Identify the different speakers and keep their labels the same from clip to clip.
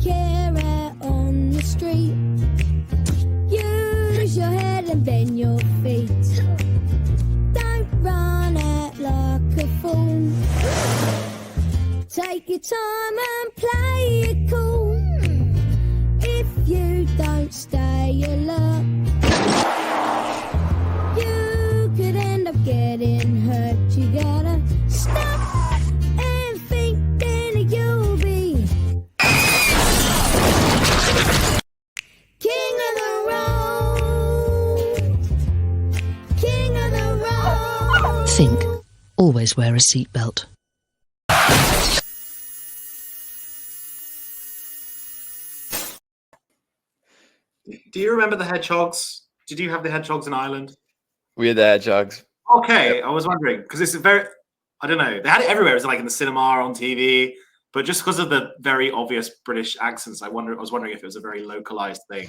Speaker 1: care out on the street. Use your head and bend your feet. Don't run out like a fool. Take your time and play it cool. If you don't stay alert, you could end up getting hurt. You gotta stop and think, then you'll be king of the road. King of the road.
Speaker 2: Think. Always wear a seatbelt.
Speaker 3: Do you remember the hedgehogs? Did you have the hedgehogs in Ireland?
Speaker 4: We had the hedgehogs.
Speaker 3: Okay,
Speaker 4: Yep.
Speaker 3: I was wondering because it's I don't know. They had it everywhere. It was like in the cinema, on TV, but just because of the very obvious British accents, I was wondering if it was a very localized thing.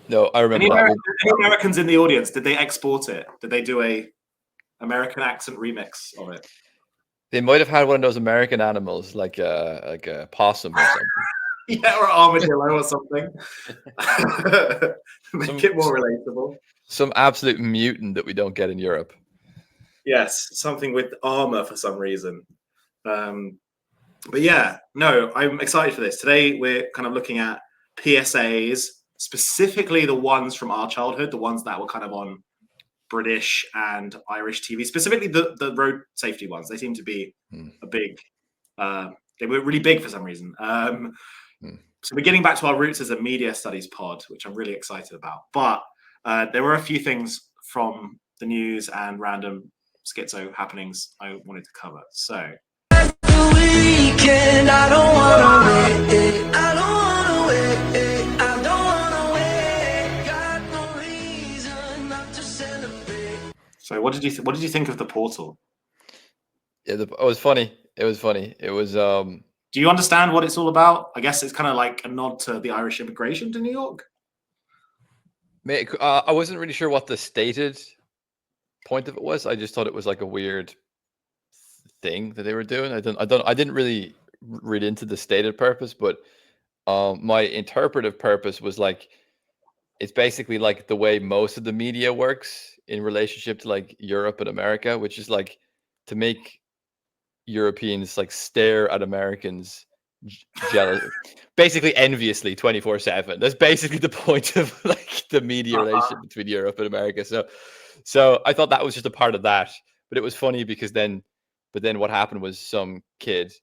Speaker 4: No, I remember
Speaker 3: Any Americans in the audience? Did they export it? Did they do a American accent remix of it?
Speaker 4: They might have had one of those American animals, like a possum or something.
Speaker 3: Yeah, or armadillo or something. Make it more relatable.
Speaker 4: Some absolute mutant that we don't get in Europe.
Speaker 3: Yes, something with armor for some reason. But yeah, no, I'm excited for this. Today we're kind of looking at PSAs, specifically the ones from our childhood, the ones that were kind of on British and Irish TV, specifically the road safety ones. They seem to be a big, they were really big for some reason. So we're getting back to our roots as a media studies pod, which I'm really excited about. But there were a few things from the news and random schizo happenings I wanted to cover. So So what did you think of the portal?
Speaker 4: Yeah, it was funny. It was funny. It was.
Speaker 3: Do you understand what it's all about? I guess it's kind of like a nod to the Irish immigration to New York.
Speaker 4: I wasn't really sure what the stated point of it was. I just thought it was like a weird thing that they were doing. I didn't really read into the stated purpose, but my interpretive purpose was like it's basically like the way most of the media works in relationship to like Europe and America, which is like to make Europeans like stare at Americans jealous, basically enviously 24/7. That's basically the point of like the media relationship between Europe and America. So I thought that was just a part of that, but it was funny because then what happened was some kid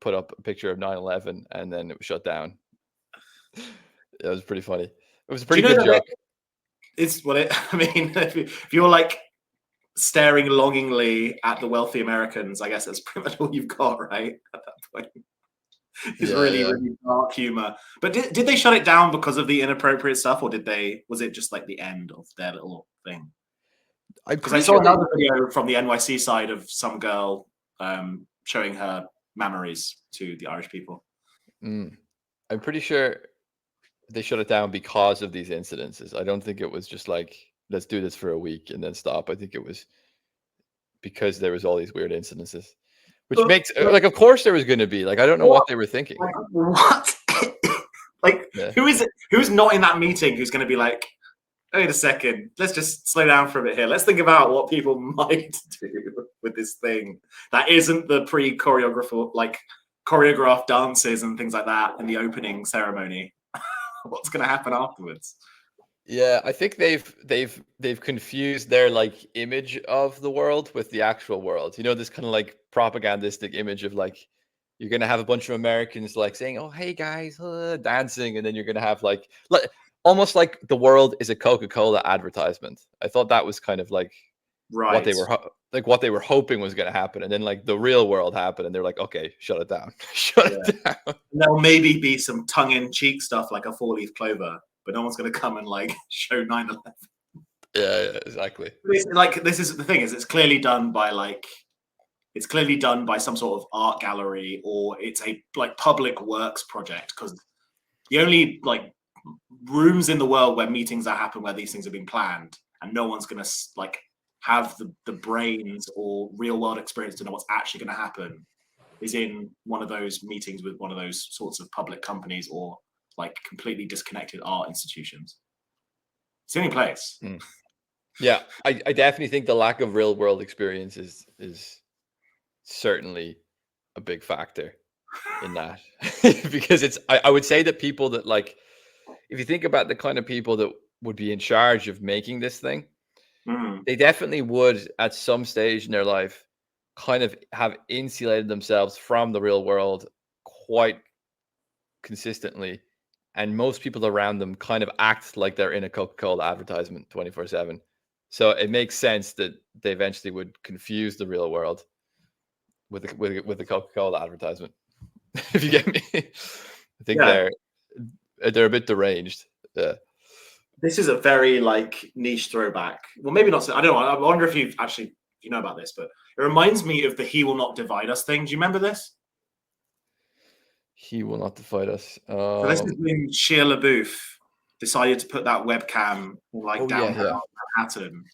Speaker 4: put up a picture of 9/11 and then it was shut down. It was pretty funny. It was a pretty good joke.
Speaker 3: It's what I mean. If you're like staring longingly at the wealthy Americans, I guess that's pretty much all you've got, right? At that point, it's really dark humor. But did they shut it down because of the inappropriate stuff, or was it just like the end of their little thing? Because I saw another video from the NYC side of some girl showing her memories to the Irish people.
Speaker 4: I'm pretty sure they shut it down because of these incidences. I don't think it was just like, let's do this for a week and then stop. I think it was because there was all these weird incidences, which makes like, of course there was going to be like, I don't know what they were thinking.
Speaker 3: Like, what? Like, who is it? Who's not in that meeting? Who's going to be like, wait a second, let's just slow down for a bit here. Let's think about what people might do with this thing that isn't the choreographed dances and things like that in the opening ceremony. What's going to happen afterwards?
Speaker 4: Yeah, I think they've confused their like image of the world with the actual world. You know, this kind of like propagandistic image of like you're gonna have a bunch of Americans like saying, "Oh, hey guys," dancing, and then you're gonna have like almost like the world is a Coca-Cola advertisement. I thought that was kind of like what they were hoping was going to happen, and then like the real world happened, and they're like, "Okay, shut it down, shut it down."
Speaker 3: There'll maybe be some tongue-in-cheek stuff like a four-leaf clover, but no one's going to come and like show 9/11.
Speaker 4: Yeah, exactly.
Speaker 3: Like this is the thing: is it's clearly done by some sort of art gallery, or it's a like public works project, because the only like rooms in the world where meetings are happen where these things are being planned, and no one's going to like have the brains or real world experience to know what's actually going to happen, is in one of those meetings with one of those sorts of public companies or like completely disconnected art institutions. It's the only place.
Speaker 4: Yeah, I definitely think the lack of real world experience is certainly a big factor in that. Because I would say that people that like, if you think about the kind of people that would be in charge of making this thing, they definitely would at some stage in their life kind of have insulated themselves from the real world quite consistently, and most people around them kind of act like they're in a Coca-Cola advertisement 24/7. So it makes sense that they eventually would confuse the real world with the Coca-Cola advertisement. If you get me, I think they're a bit deranged. Yeah.
Speaker 3: This is a very like niche throwback. Well, maybe not. I don't know. I wonder if you know about this, but it reminds me of the "He will not divide us" thing. Do you remember this?
Speaker 4: He will not divide us.
Speaker 3: So this is when Shia LaBeouf decided to put that webcam like downtown Manhattan,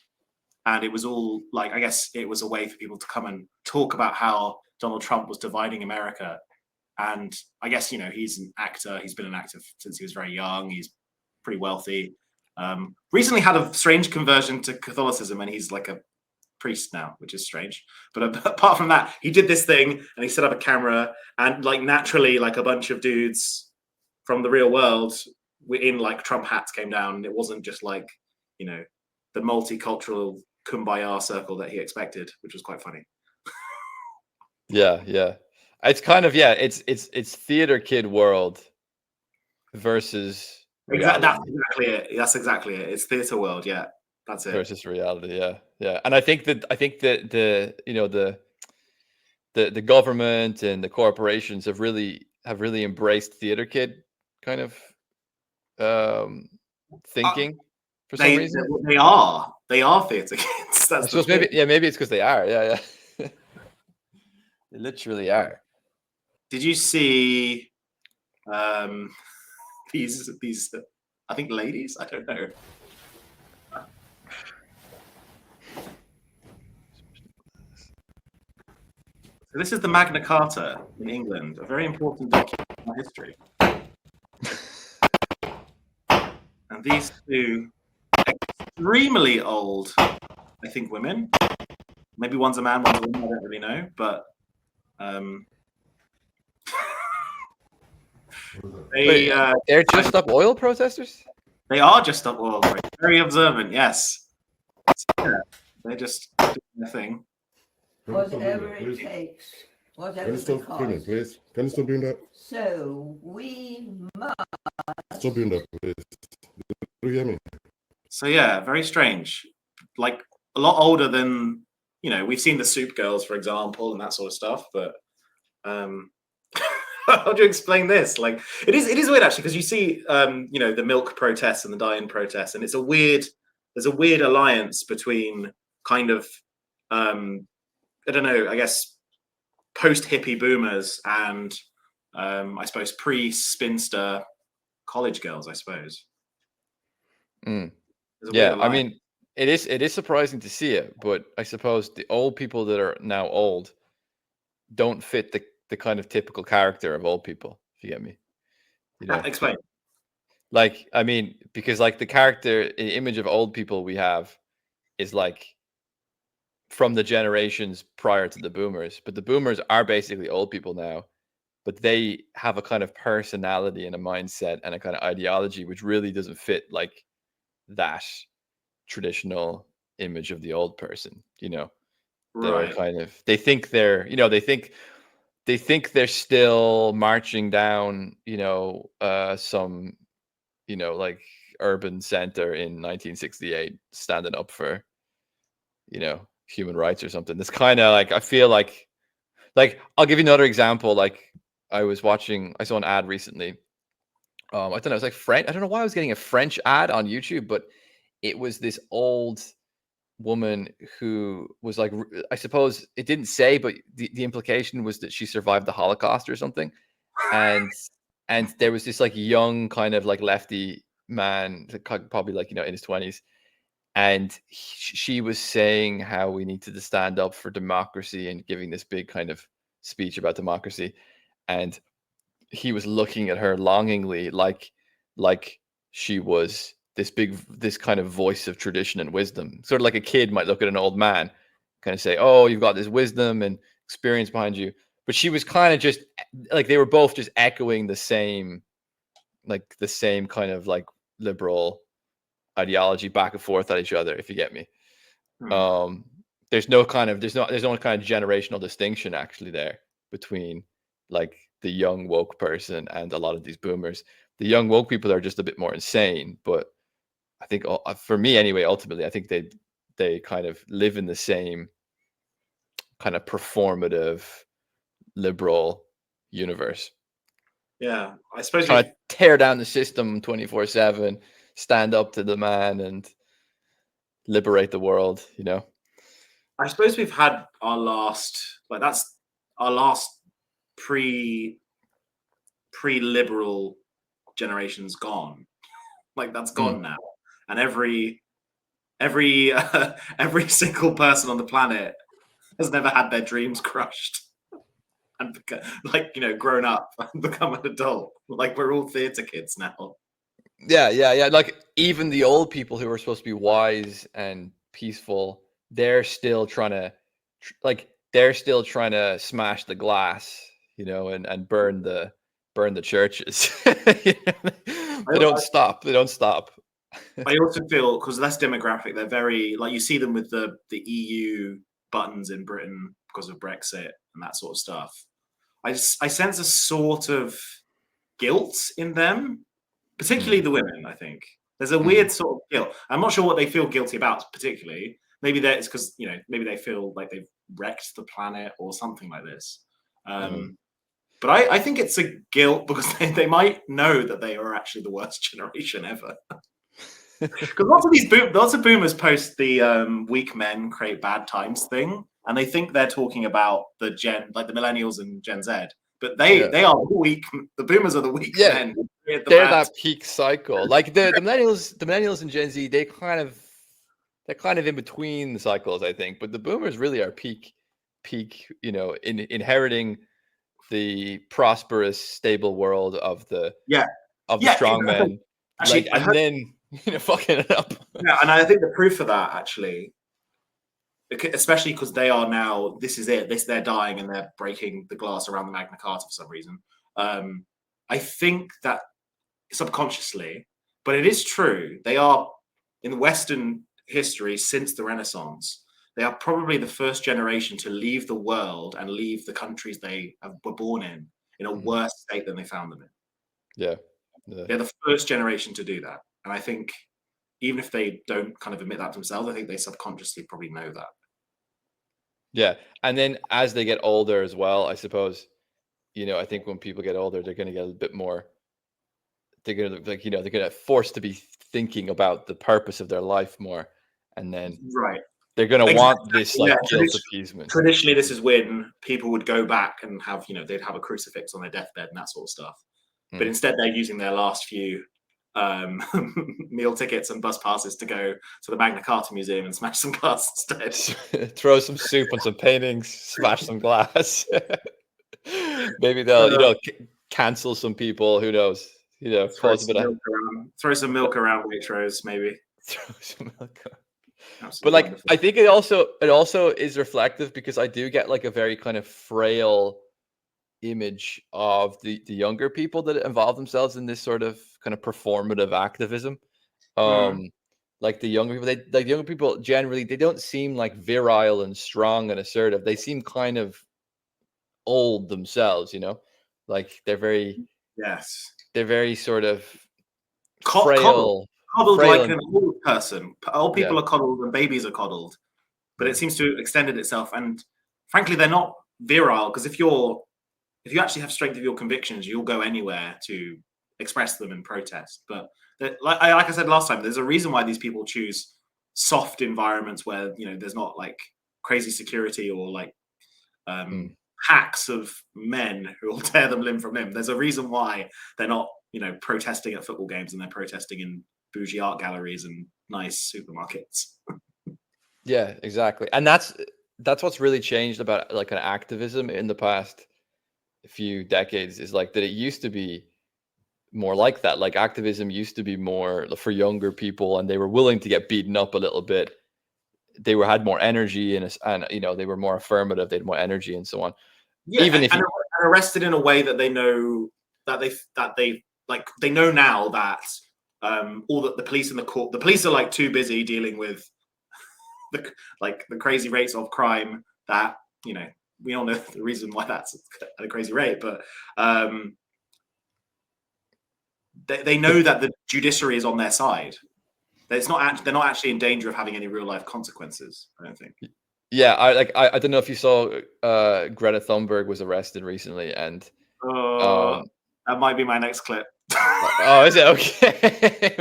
Speaker 3: and it was all like, I guess it was a way for people to come and talk about how Donald Trump was dividing America. And I guess, he's an actor. He's been an actor since he was very young. He's pretty wealthy. Recently had a strange conversion to Catholicism, and he's like a priest now, which is strange. But apart from that, he did this thing and he set up a camera, and like naturally, like a bunch of dudes from the real world in like Trump hats came down, and it wasn't just like, the multicultural kumbaya circle that he expected, which was quite funny.
Speaker 4: Yeah. It's kind of it's theater kid world versus reality.
Speaker 3: That's exactly it. It's theater world, yeah. That's it.
Speaker 4: Versus reality, yeah. And I think that the government and the corporations have really embraced theater kid kind of thinking for some reason.
Speaker 3: They are theater kids. That's
Speaker 4: I suppose maybe it's because they are. Yeah. They literally are.
Speaker 3: Did you see these I think ladies? I don't know. So this is the Magna Carta in England, a very important document in our history. And these two extremely old, I think, women. Maybe one's a man, one's a woman, I don't really know, but
Speaker 4: they're just up oil protesters?
Speaker 3: They are just up oil. Very observant, yes. So, yeah, they just do their thing.
Speaker 5: Whatever it takes. Whatever it costs.
Speaker 6: Please. Can you stop doing that?
Speaker 5: So we must.
Speaker 6: Stop doing that, please. Do you hear me?
Speaker 3: So yeah, very strange. Like a lot older than, we've seen the Soup Girls, for example, and that sort of stuff. But how do you explain this? Like it is weird actually, because you see the milk protests and the dye-in protests, and there's a weird alliance between kind of I don't know, I guess post-hippie boomers and I suppose pre-spinster college girls, I suppose.
Speaker 4: Yeah, I mean, it is surprising to see it, but I suppose the old people that are now old don't fit the kind of typical character of old people, if you get me.
Speaker 3: Explain.
Speaker 4: Like, I mean, because like the character, the image of old people we have is like from the generations prior to the boomers, but the boomers are basically old people now, but they have a kind of personality and a mindset and a kind of ideology which really doesn't fit like that traditional image of the old person. They're kind of, they think they're, they think they're still marching down, some, like urban center in 1968, standing up for, human rights or something. It's kind of like, I feel like I'll give you another example. Like I saw an ad recently. I don't know, it's like French. I don't know why I was getting a French ad on YouTube, but it was this old woman who was like, I suppose it didn't say, but the implication was that she survived the Holocaust or something. And there was this like young kind of like lefty man, probably like, in his 20s. And she was saying how we need to stand up for democracy and giving this big kind of speech about democracy, and he was looking at her longingly, like she was this kind of voice of tradition and wisdom, sort of like a kid might look at an old man, kind of say, "Oh, you've got this wisdom and experience behind you." But she was kind of just like, they were both just echoing the same kind of like liberal ideology back and forth at each other, if you get me.
Speaker 3: Hmm.
Speaker 4: There's no kind of generational distinction actually there between like the young woke person and a lot of these boomers. The young woke people are just a bit more insane, but I think for me anyway, ultimately, I think they kind of live in the same kind of performative liberal universe.
Speaker 3: Yeah, I suppose
Speaker 4: Trying
Speaker 3: we've
Speaker 4: to tear down the system 24/7, stand up to the man, and liberate the world.
Speaker 3: I suppose we've had our last, like, that's our last pre-liberal generation's gone. Like, that's
Speaker 4: Mm.
Speaker 3: gone now, and every every single person on the planet has never had their dreams crushed and grown up and become an adult. Like, we're all theater kids now.
Speaker 4: Yeah. Like even the old people who are supposed to be wise and peaceful, they're still trying to smash the glass, and burn the churches. They don't stop. They don't stop.
Speaker 3: I also feel, because that's demographic, they're very, like, you see them with the EU buttons in Britain because of Brexit and that sort of stuff. I sense a sort of guilt in them, particularly the women. I think there's a weird sort of guilt. I'm not sure what they feel guilty about particularly. Maybe it's because maybe they feel like they've wrecked the planet or something like this. But I think it's a guilt because they might know that they are actually the worst generation ever. Because lots of boomers post the weak men create bad times thing, and they think they're talking about the millennials and Gen Z, but they are weak. The boomers are the weak
Speaker 4: Yeah,
Speaker 3: men.
Speaker 4: they're that peak cycle. Like the millennials and Gen Z, they're kind of in between the cycles, I think. But the boomers really are peak, in inheriting the prosperous, stable world of the strong
Speaker 3: exactly.
Speaker 4: men,
Speaker 3: Actually,
Speaker 4: and then fucking it up.
Speaker 3: Yeah, and I think the proof for that, actually, especially because they are now, this is it. They're dying and they're breaking the glass around the Magna Carta for some reason. I think that subconsciously, but it is true. They are, in Western history since the Renaissance, they are probably the first generation to leave the world and leave the countries they were born in a worse state than they found them in.
Speaker 4: Yeah.
Speaker 3: They're the first generation to do that. And I think even if they don't kind of admit that to themselves, I think they subconsciously probably know that.
Speaker 4: Yeah. And then as they get older as well, I suppose, I think when people get older, they're going to get a bit more, they're going to they're going to forced to be thinking about the purpose of their life more. And then they're going to want this guilt appeasement.
Speaker 3: Traditionally, this is when people would go back and have, they'd have a crucifix on their deathbed and that sort of stuff. But instead, they're using their last few meal tickets and bus passes to go to the Magna Carta Museum and smash some glass instead.
Speaker 4: Throw some soup on some paintings, smash some glass. Maybe they'll cancel some people. Who knows?
Speaker 3: Throw some milk around Waitrose, maybe.
Speaker 4: Throw some milk around.
Speaker 3: Absolutely,
Speaker 4: but
Speaker 3: wonderful.
Speaker 4: I think it also is reflective, because I do get a very kind of frail image of the younger people that involve themselves in this sort of kind of performative activism. Like the younger people, generally, they don't seem like virile and strong and assertive. They seem kind of old themselves, like they're very sort of frail.
Speaker 3: Coddled like an old person. Old people are coddled and babies are coddled, but it seems to have extended itself. And frankly, they're not virile, because if you actually have strength of your convictions, you'll go anywhere to express them and protest. But like I said last time, there's a reason why these people choose soft environments where there's not like crazy security or like hacks of men who will tear them limb from limb. There's a reason why they're not protesting at football games, and they're protesting in bougie art galleries and nice supermarkets.
Speaker 4: Yeah, exactly. And that's that's what's really changed about like an activism in the past few decades, is like that it used to be more like that. Like activism used to be more for younger people, and they were willing to get beaten up a little bit. They had more energy and they were more affirmative. They had more energy and so on.
Speaker 3: Yeah,
Speaker 4: Even if
Speaker 3: and arrested in a way that they know that they know now that all the police and the court, the police are like too busy dealing with the crazy rates of crime that we all know the reason why that's at a crazy rate, but they know that the judiciary is on their side. They're not actually in danger of having any real life consequences, I don't think.
Speaker 4: Yeah, I don't know if you saw Greta Thunberg was arrested recently, and
Speaker 3: that might be my next clip.
Speaker 4: oh, is it? Okay.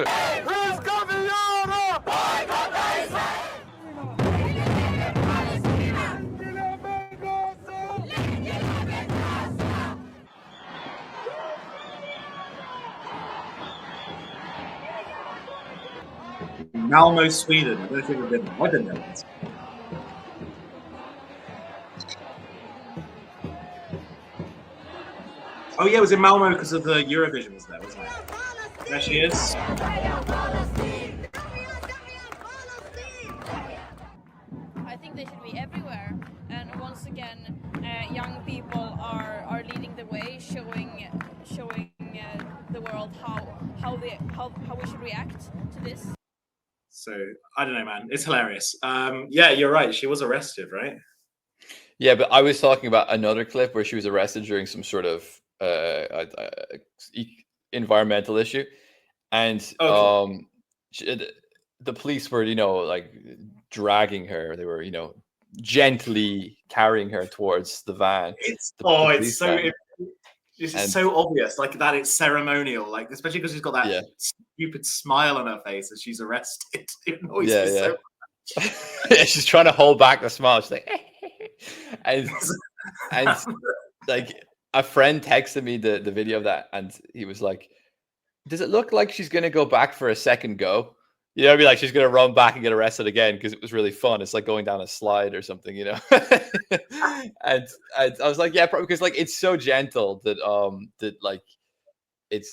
Speaker 3: Malmo, Sweden. I don't think we've been there. I've been there once. Oh yeah, it was in Malmo because of the Eurovision was there, wasn't it? There she is.
Speaker 7: I think they should be everywhere, and once again, young people are leading the way, showing the world how we should react to this.
Speaker 3: So I don't know, man. It's hilarious. Yeah, you're right. She was arrested, right?
Speaker 4: Yeah, but I was talking about another clip where she was arrested during some sort of environmental issue, and the police were, like dragging her. They were, gently carrying her towards the van.
Speaker 3: It's
Speaker 4: van.
Speaker 3: It's so obvious, like that it's ceremonial, like especially because she's got that stupid smile on her face as she's arrested. It annoys me so much.
Speaker 4: Yeah, she's trying to hold back the smile. She's like, and like a friend texted me the video of that, and he was like, "Does it look like she's gonna go back for a second go? I'd be like, she's gonna run back and get arrested again because it was really fun. It's like going down a slide or something, and I was like, yeah, probably because like it's so gentle that like it's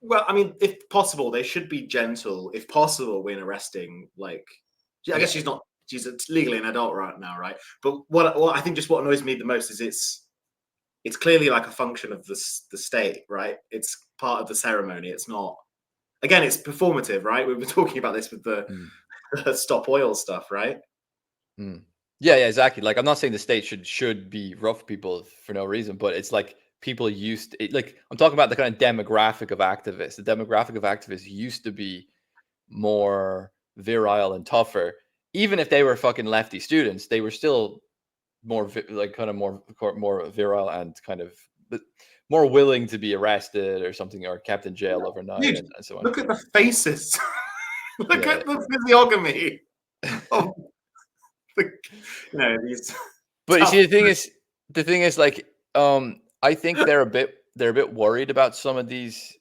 Speaker 3: Well, I mean, if possible, they should be gentle. If possible, when arresting, like, I guess she's legally an adult right now, right? But what I think just what annoys me the most is it's clearly like a function of the state, right? It's part of the ceremony. It's not. Again, it's performative, right? We were talking about this with the Stop Oil stuff, right?
Speaker 4: Yeah, exactly. Like, I'm not saying the state should be rough people for no reason, but it's like people used to, like, I'm talking about the kind of demographic of activists. The demographic of activists used to be more virile and tougher. Even if they were fucking lefty students, they were still more more virile and kind of more willing to be arrested or something, or kept in jail overnight.
Speaker 3: Dude,
Speaker 4: and so on.
Speaker 3: Look at the faces. Look at the physiognomy of these.
Speaker 4: But you see, the thing is, like, I think they're a bit worried about some of these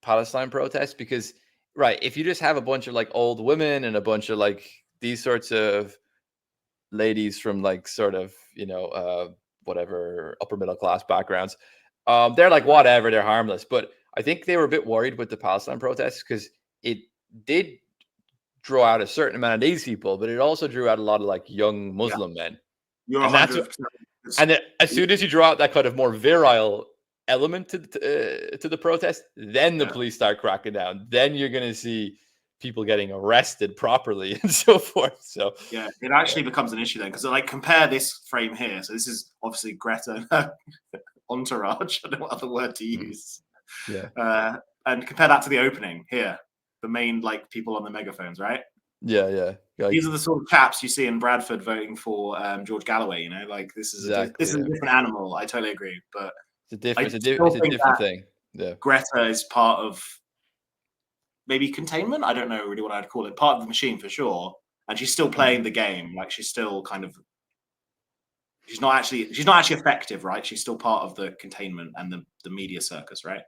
Speaker 4: Palestine protests because, right, if you just have a bunch of like old women and a bunch of like these sorts of ladies from like sort of whatever upper middle class backgrounds, they're like whatever, they're harmless. But I think they were a bit worried with the Palestine protests because it did draw out a certain amount of these people, but it also drew out a lot of like young Muslim men. And then as soon as you draw out that kind of more virile element to the protest, then the police start cracking down. Then you're going to see people getting arrested properly and so forth. So
Speaker 3: yeah, it actually becomes an issue then, because like compare this frame here. So this is obviously Greta entourage. I don't know what other word to use.
Speaker 4: Yeah.
Speaker 3: And compare that to the opening here, the main like people on the megaphones, right?
Speaker 4: Yeah. Like,
Speaker 3: these are the sort of chaps you see in Bradford voting for George Galloway. Like this is a different animal. I totally agree, but
Speaker 4: it's a different thing. Yeah,
Speaker 3: Greta is part of maybe containment. I don't know really what I'd call it. Part of the machine for sure, and she's still playing the game. Like she's still kind of. She's not actually effective, right? She's still part of the containment and the media circus, right?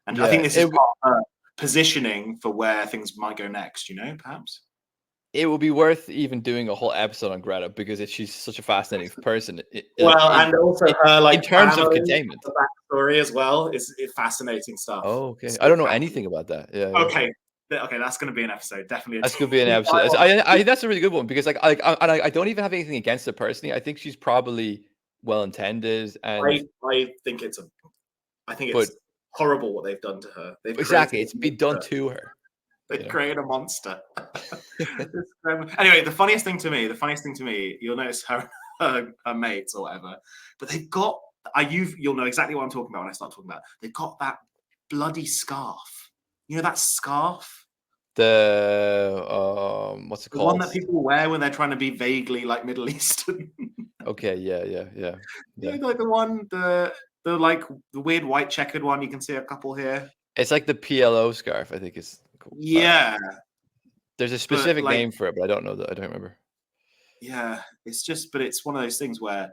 Speaker 3: And I think this is part of her positioning for where things might go next. Perhaps.
Speaker 4: it would be worth even doing a whole episode on Greta because she's such a fascinating person.
Speaker 3: Well, and also her like
Speaker 4: in terms of
Speaker 3: family,
Speaker 4: containment.
Speaker 3: the backstory as well is fascinating stuff.
Speaker 4: Oh, okay.
Speaker 3: So
Speaker 4: I don't know
Speaker 3: fascinating.
Speaker 4: anything about that. Yeah.
Speaker 3: Okay, that's going to be an episode. Definitely.
Speaker 4: That's could be an episode. I that's a really good one because I don't even have anything against her personally. I think she's probably well intended, and
Speaker 3: I think it's horrible what they've done to her.
Speaker 4: Exactly, it's been done to her.
Speaker 3: They've created a monster. Anyway, the funniest thing to me, you'll notice her mates or whatever, but they've got you'll know exactly what I'm talking about when I start talking about. They've got that bloody scarf. You know that scarf?
Speaker 4: The what's it
Speaker 3: The
Speaker 4: called?
Speaker 3: one that people wear when they're trying to be vaguely like Middle Eastern.
Speaker 4: Okay, yeah.
Speaker 3: Yeah, like the like the weird white checkered one. You can see a couple here.
Speaker 4: It's like the PLO scarf, I think it's cool.
Speaker 3: Yeah.
Speaker 4: There's a specific name for it, but I don't know that. I don't remember.
Speaker 3: Yeah, but it's one of those things where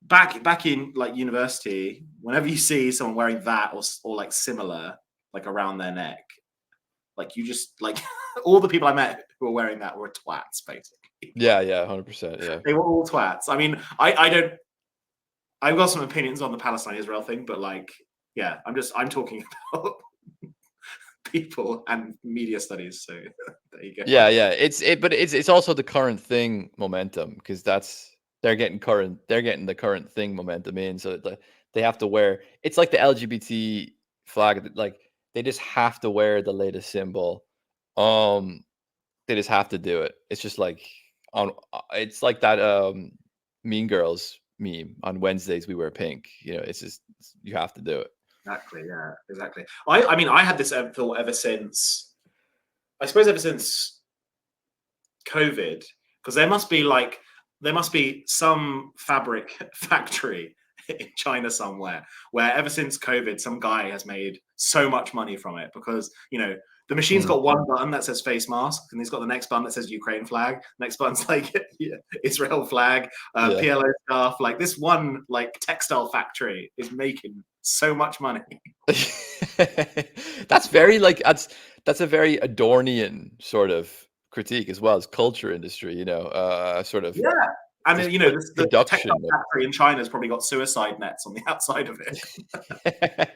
Speaker 3: back in like university, whenever you see someone wearing that or like similar, like around their neck, like you just like all the people I met who were wearing that were twats, basically.
Speaker 4: Yeah, 100%. Yeah,
Speaker 3: they were all twats. I mean, I've got some opinions on the Palestine-Israel thing, but like, yeah, I'm talking about people and media studies. So there you go.
Speaker 4: Yeah. It's also the current thing momentum because they're getting the current thing momentum in. So they have to wear. It's like the LGBT flag. Like they just have to wear the latest symbol. They just have to do it. It's just like it's like that Mean Girls meme on Wednesdays we wear pink. You know, it's just you have to do it.
Speaker 3: Exactly. Yeah. Exactly. I mean, I had this thought ever since COVID, because there must be some fabric factory in China somewhere where ever since COVID, some guy has made so much money from it because, you know, the machine's got one button that says face mask, and he's got the next button that says Ukraine flag. Next button's like Israel flag, PLO scarf. Like this one like textile factory is making so much money.
Speaker 4: That's very like that's a very Adornian sort of critique as well as culture industry. You know, sort of
Speaker 3: And you know, the textile factory in China has probably got suicide nets on the outside of it.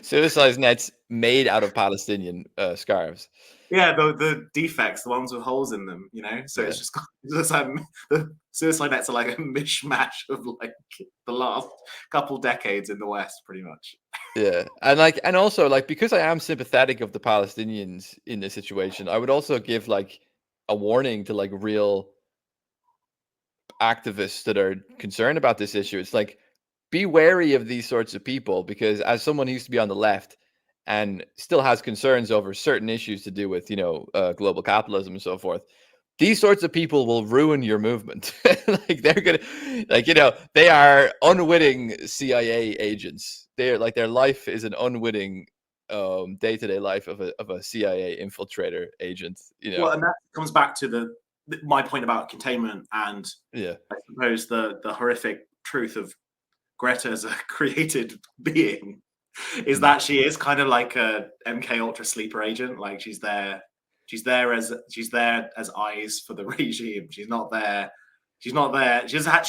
Speaker 4: Suicide nets made out of Palestinian scarves.
Speaker 3: Yeah, the defects, the ones with holes in them, you know. So it's just the suicide nets are like a mishmash of like the last couple decades in the West, pretty much.
Speaker 4: Yeah, and also like because I am sympathetic of the Palestinians in this situation, I would also give like a warning to like real activists that are concerned about this issue. It's like be wary of these sorts of people because as someone who used to be on the left and still has concerns over certain issues to do with, you know, global capitalism and so forth, these sorts of people will ruin your movement. Like they're gonna, like, you know, they are unwitting CIA agents. They're like their life is an unwitting day-to-day life of a CIA infiltrator agent. You know,
Speaker 3: well, and that comes back to my point about containment and I suppose the horrific truth of Greta as a created being is that she is kind of like a MK Ultra sleeper agent. Like she's there as eyes for the regime. She's not there. She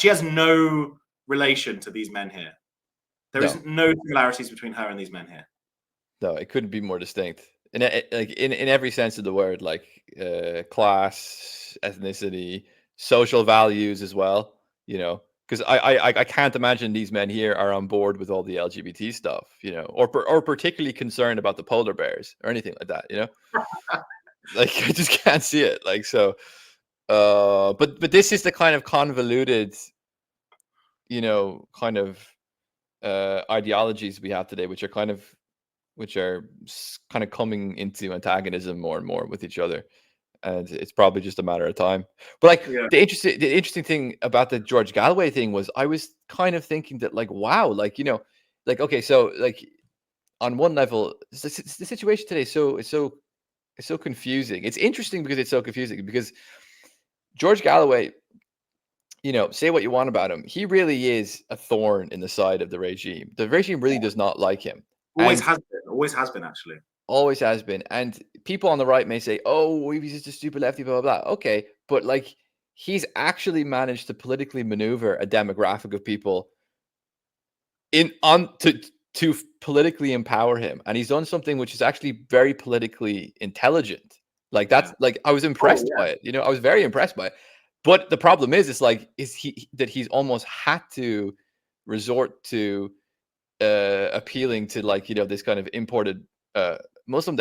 Speaker 3: has no relation to these men here. There is no similarities between her and these men here.
Speaker 4: No, it couldn't be more distinct. In every sense of the word, like class, ethnicity, social values as well. You know, because I can't imagine these men here are on board with all the LGBT stuff, you know, or particularly concerned about the polar bears or anything like that, you know. Like I just can't see it. Like so, but this is the kind of convoluted, you know, kind of ideologies we have today, which are kind of coming into antagonism more and more with each other. And it's probably just a matter of time. But like the interesting thing about the George Galloway thing was I was kind of thinking that like, wow, like, you know, like, okay, so like on one level, the situation today is so confusing. It's interesting because it's so confusing because George Galloway, you know, say what you want about him, he really is a thorn in the side of the regime. The regime really does not like him.
Speaker 3: Always has been, actually.
Speaker 4: Always has been. And people on the right may say, "Oh, he's just a stupid lefty," blah blah blah. Okay, but like he's actually managed to politically maneuver a demographic of people to politically empower him, and he's done something which is actually very politically intelligent. Like that's like I was impressed by it. I was very impressed by it. But the problem is like he's almost had to resort to appealing to like this kind of imported Muslim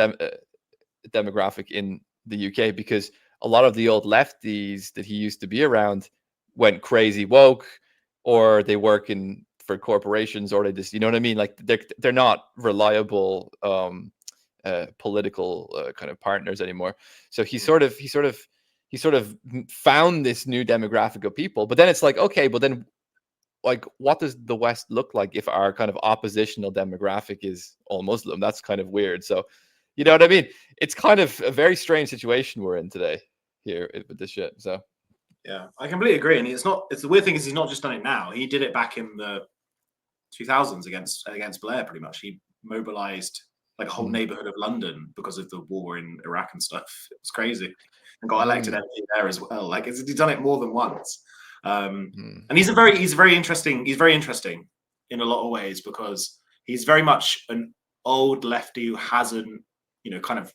Speaker 4: demographic in the UK, because a lot of the old lefties that he used to be around went crazy woke, or they work for corporations, or they just, you know what I mean? Like they're not reliable political kind of partners anymore. So he sort of found this new demographic of people. But then it's like, okay, but then like what does the West look like if our kind of oppositional demographic is all Muslim? That's kind of weird. So you know what I mean? It's kind of a very strange situation we're in today here with this shit. So
Speaker 3: yeah, I completely agree. And it's the weird thing is he's not just done it now. He did it back in the 2000s against Blair. Pretty much, he mobilized like a whole neighborhood of London because of the war in Iraq and stuff. It was crazy, and got elected MP there as well. Like he's done it more than once. And he's very interesting in a lot of ways, because he's very much an old lefty who hasn't kind of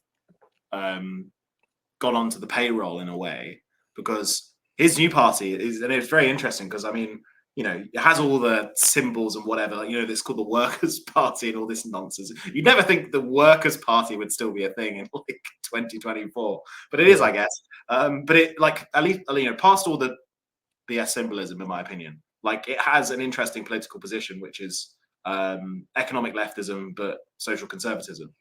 Speaker 3: gone onto the payroll in a way, because his new party and it's very interesting because I mean, it has all the symbols and whatever, like, it's called the Workers' Party and all this nonsense. You'd never think the Workers' Party would still be a thing in like 2024, but it is, I guess. But it like at least past all the BS symbolism, in my opinion, like it has an interesting political position, which is economic leftism but social conservatism.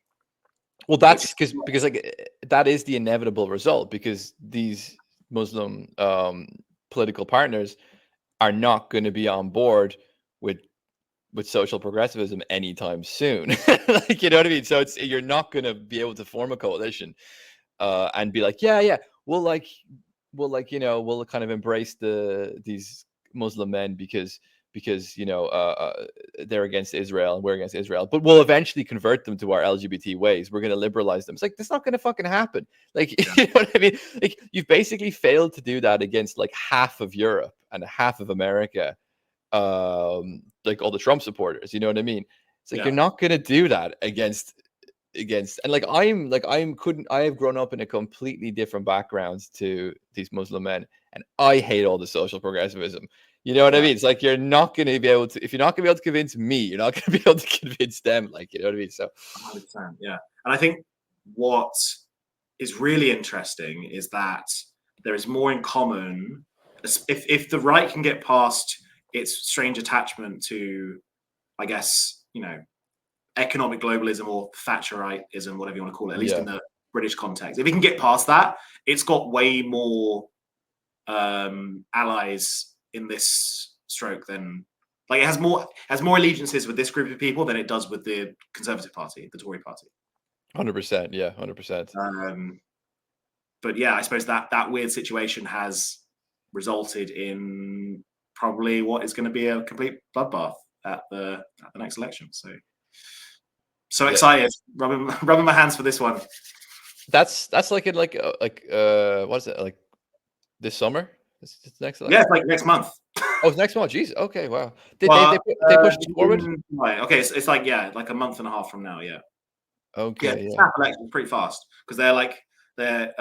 Speaker 4: Well, that's because like that is the inevitable result, because these Muslim political partners are not going to be on board with social progressivism anytime soon. Like, you know what I mean? So you're not going to be able to form a coalition and be like, we'll kind of embrace these Muslim men because they're against Israel and we're against Israel, but we'll eventually convert them to our LGBT ways. We're going to liberalize them. It's like, that's not going to fucking happen. Like, you know what I mean? Like, you've basically failed to do that against like half of Europe and half of America, like all the Trump supporters, you know what I mean? It's like, you're not going to do that against, and like, I have grown up in a completely different background to these Muslim men, and I hate all the social progressivism. You know what I mean? It's like, you're not going to be able to, if you're not going to be able to convince me, you're not going to be able to convince them. Like, you know what I mean? So
Speaker 3: 100%, yeah. And I think what is really interesting is that there is more in common. If the right can get past its strange attachment to, I guess, economic globalism or Thatcheritism, whatever you want to call it, at least in the British context, if it can get past that, it's got way more allies in this stroke than, like, it has more allegiances with this group of people than it does with the Conservative Party, the Tory Party.
Speaker 4: 100%, yeah, 100%.
Speaker 3: But yeah, I suppose that weird situation has resulted in probably what is going to be a complete bloodbath at the next election. So excited, rubbing my hands for this one.
Speaker 4: That's like in what is it, like this summer? It's next election?
Speaker 3: Yeah, it's like next month.
Speaker 4: Oh, it's next month. Jeez. Okay, wow. They pushed it forward?
Speaker 3: Right. Okay, it's like like a month and a half from now. Yeah.
Speaker 4: Okay.
Speaker 3: Yeah. Snap election pretty fast, because they're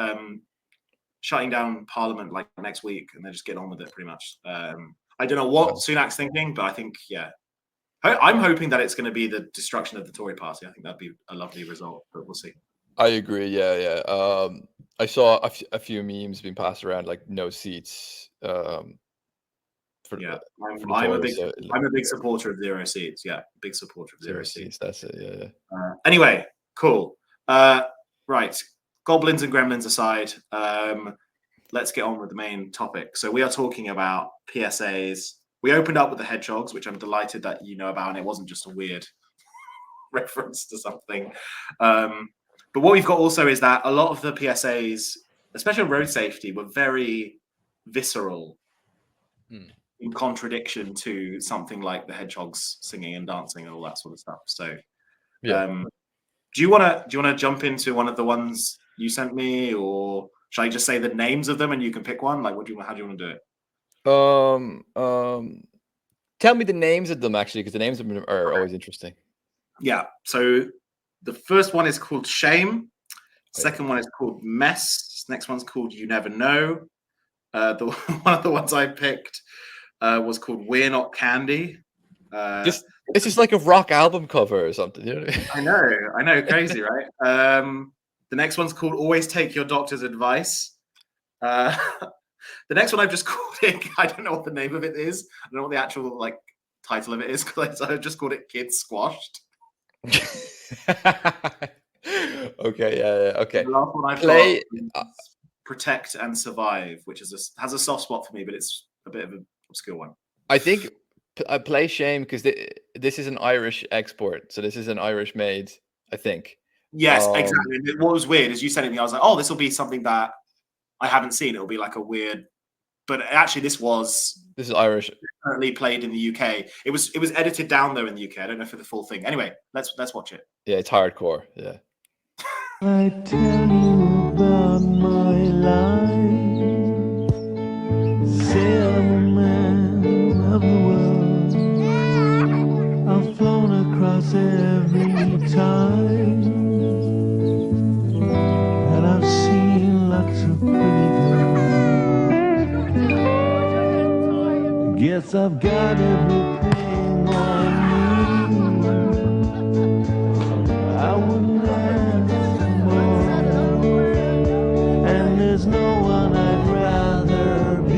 Speaker 3: shutting down Parliament like next week, and they're just getting on with it pretty much. I don't know what Sunak's thinking, but I think I'm hoping that it's going to be the destruction of the Tory Party. I think that'd be a lovely result, but we'll see.
Speaker 4: I agree. Yeah. I saw a few memes being passed around, like no seats. I'm
Speaker 3: a big supporter of 0 seats. Yeah, big supporter of 0 seats.
Speaker 4: That's it. Yeah.
Speaker 3: Anyway, cool. Right, goblins and gremlins aside, let's get on with the main topic. So we are talking about PSAs. We opened up with the hedgehogs, which I'm delighted that you know about, and it wasn't just a weird reference to something. But what we've got also is that a lot of the PSAs, especially on road safety, were very visceral, in contradiction to something like the hedgehogs singing and dancing and all that sort of stuff. So Do you wanna jump into one of the ones you sent me, or should I just say the names of them and you can pick one? Like, how do you want to do it?
Speaker 4: Tell me the names of them actually, because the names of them are always interesting.
Speaker 3: Yeah. So the first one is called Shame. Second one is called Mess. Next one's called You Never Know. One of the ones I picked was called We're Not Candy.
Speaker 4: It's just like a rock album cover or something. You know?
Speaker 3: I know, crazy, right? The next one's called Always Take Your Doctor's Advice. The next one I've just called it, I don't know what the name of it is. I don't know what the actual like title of it is, because I just called it Kids Squashed.
Speaker 4: Okay, yeah, okay.
Speaker 3: The last one I've
Speaker 4: Play
Speaker 3: got is Protect and Survive, which has a soft spot for me, but it's a bit of an obscure one.
Speaker 4: I think I play Shame because this is an Irish export, so this is an Irish made, I think.
Speaker 3: Yes, exactly. What was weird is you said it to me, I was like, oh, this will be something that I haven't seen. It'll be like a weird, but actually this is
Speaker 4: Irish.
Speaker 3: Currently played in the UK. It was edited down though in the UK. I don't know for the full thing. Anyway, let's watch it.
Speaker 4: Yeah, it's hardcore. Yeah.
Speaker 8: I tell you about my life. Say I'm a man of the world. I've flown across every time, and I've seen lots of pretty girls. Guess I've got everything I need. I wouldn't ask more, and there's no one I'd rather be.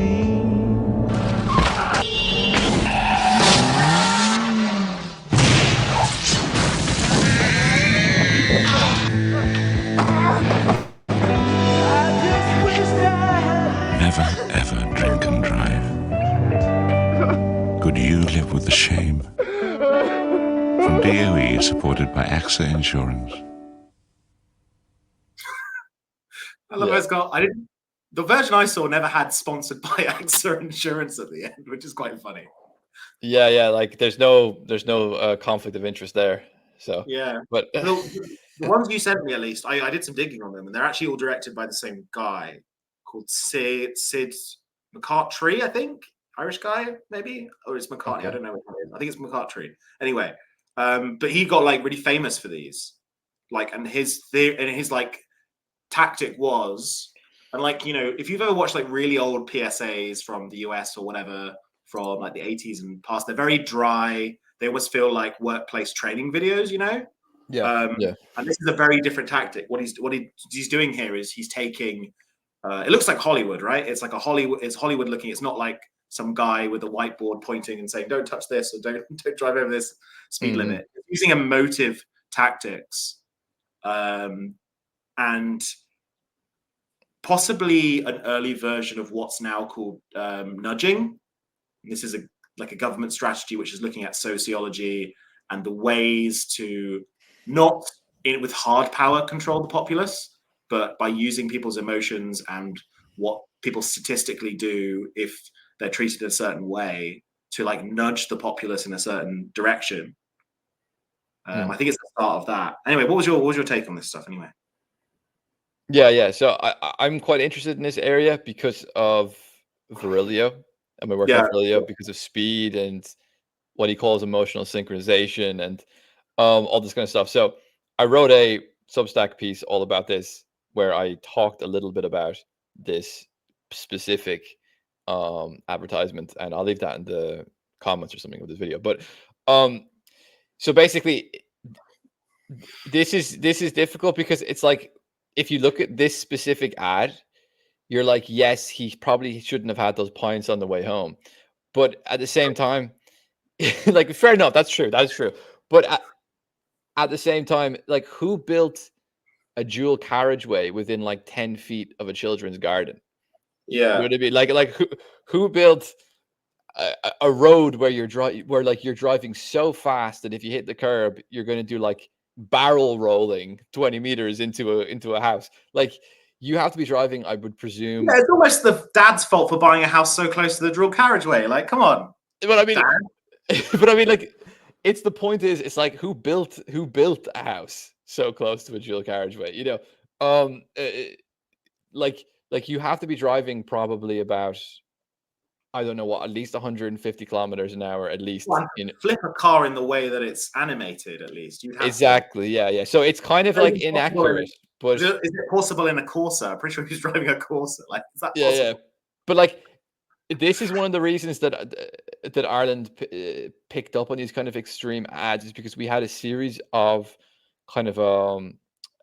Speaker 9: Never ever drink and drive. Could you live with the shame? From DOE, supported by AXA Insurance.
Speaker 3: I love it's got. The version I saw never had sponsored by AXA Insurance at the end, which is quite funny.
Speaker 4: Yeah, like there's no conflict of interest there. So
Speaker 3: yeah,
Speaker 4: but
Speaker 3: the ones you sent me, at least, I did some digging on them, and they're actually all directed by the same guy called Sid McCartry, I think, Irish guy maybe, or it's McCartney. Okay. I don't know what it is. I think it's McCartry. Anyway, but he got like really famous for these, like, and his like tactic was, and like, you know, if you've ever watched like really old PSAs from the US or whatever from like the 80s and past, they're very dry. They always feel like workplace training videos, you know.
Speaker 4: Yeah.
Speaker 3: And this is a very different tactic. What he's doing here is he's taking. It looks like Hollywood, right? It's like it's Hollywood looking. It's not like some guy with a whiteboard pointing and saying, "Don't touch this," or "Don't drive over this speed limit." Using emotive tactics, and possibly an early version of what's now called nudging. This is like a government strategy which is looking at sociology and the ways to not with hard power control the populace, but by using people's emotions and what people statistically do if they're treated a certain way to like nudge the populace in a certain direction. I think it's the start of that. Anyway, what was your take on this stuff anyway?
Speaker 4: Yeah. So I'm quite interested in this area because of Virilio. And my work at Virilio because of speed and what he calls emotional synchronization and all this kind of stuff. So I wrote a Substack piece all about this, where I talked a little bit about this specific advertisement, and I'll leave that in the comments or something of this video. But so basically, this is difficult because it's like, if you look at this specific ad, you're like, yes, he probably shouldn't have had those pints on the way home, but at the same time, like, fair enough, that's true, but at the same time, like, who built a dual carriageway within like 10 feet of a children's garden?
Speaker 3: Yeah,
Speaker 4: you know what I mean? Like who built a road where you're driving so fast that if you hit the curb, you're going to do like barrel rolling 20 meters into a house? Like, you have to be driving, I would presume.
Speaker 3: Yeah, it's almost the dad's fault for buying a house so close to the dual carriageway. Like, come on.
Speaker 4: But I mean, like, it's the point is, it's like, who built a house so close to a dual carriageway. Um, uh, like you have to be driving probably about, I don't know what, at least 150 kilometers an hour, at least.
Speaker 3: Well, flip a car in the way that it's animated, at least. You'd have
Speaker 4: Exactly. Yeah. So it's kind of like inaccurate, but
Speaker 3: is it possible in a Corsa? I'm pretty sure he's driving a Corsa. Like, is that possible?
Speaker 4: yeah. But like, this is one of the reasons that Ireland picked up on these kind of extreme ads, is because we had a series of kind of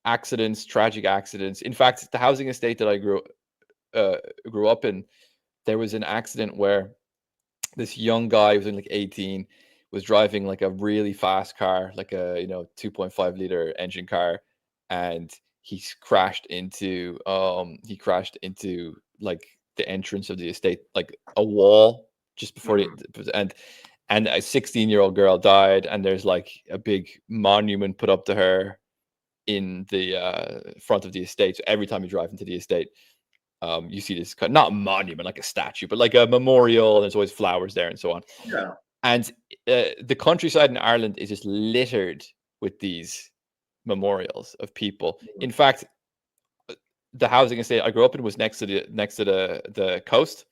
Speaker 4: accidents, tragic accidents. In fact, the housing estate that I grew up in, there was an accident where this young guy who was in like 18 was driving like a really fast car, like a 2.5 liter engine car, and he crashed into like the entrance of the estate, like a wall just before and a 16-year-old girl died, and there's like a big monument put up to her in the front of the estate. So every time you drive into the estate, you see this kind of, not a monument like a statue, but like a memorial, and there's always flowers there and so on.
Speaker 3: Yeah.
Speaker 4: And the countryside in Ireland is just littered with these memorials of people. In fact, the housing estate I grew up in was next to the coast,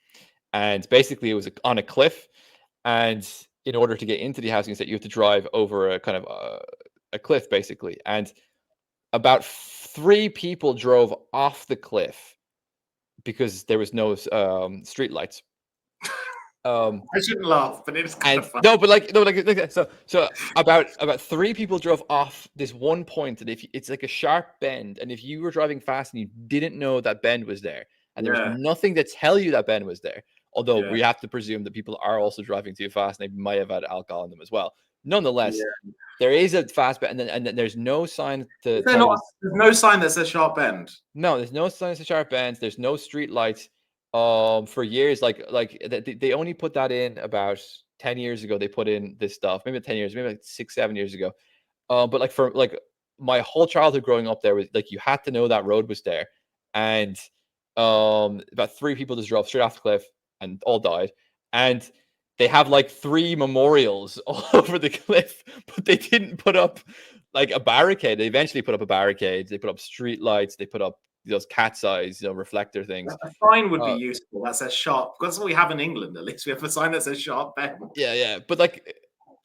Speaker 4: and basically it was on a cliff. And in order to get into the housing estate, you have to drive over a kind of a cliff, basically. And about 3 people drove off the cliff because there was no street lights.
Speaker 3: I shouldn't laugh, but it's kind of fun.
Speaker 4: So about 3 people drove off this one point, and if it's like a sharp bend, and if you were driving fast and you didn't know that bend was there, and there was nothing to tell you that bend was there, although we have to presume that people are also driving too fast and they might have had alcohol in them as well. Nonetheless, there is a fast bend, and then there's no sign to.
Speaker 3: There's no sign that says sharp bend.
Speaker 4: No, there's no signs of sharp bends. There's no street lights. For years, like they only put that in about 10 years ago. They put in this stuff, maybe 10 years, maybe like 6-7 years ago. But like for like my whole childhood growing up there, was like you had to know that road was there, and about 3 people just drove straight off the cliff and all died. And they have like 3 memorials all over the cliff, but they didn't put up like a barricade. They eventually put up a barricade. They put up street lights. They put up those cat's eyes, reflector things.
Speaker 3: A sign would be useful that says sharp. That's what we have in England. At least we have a sign that says sharp bend.
Speaker 4: Yeah. But like,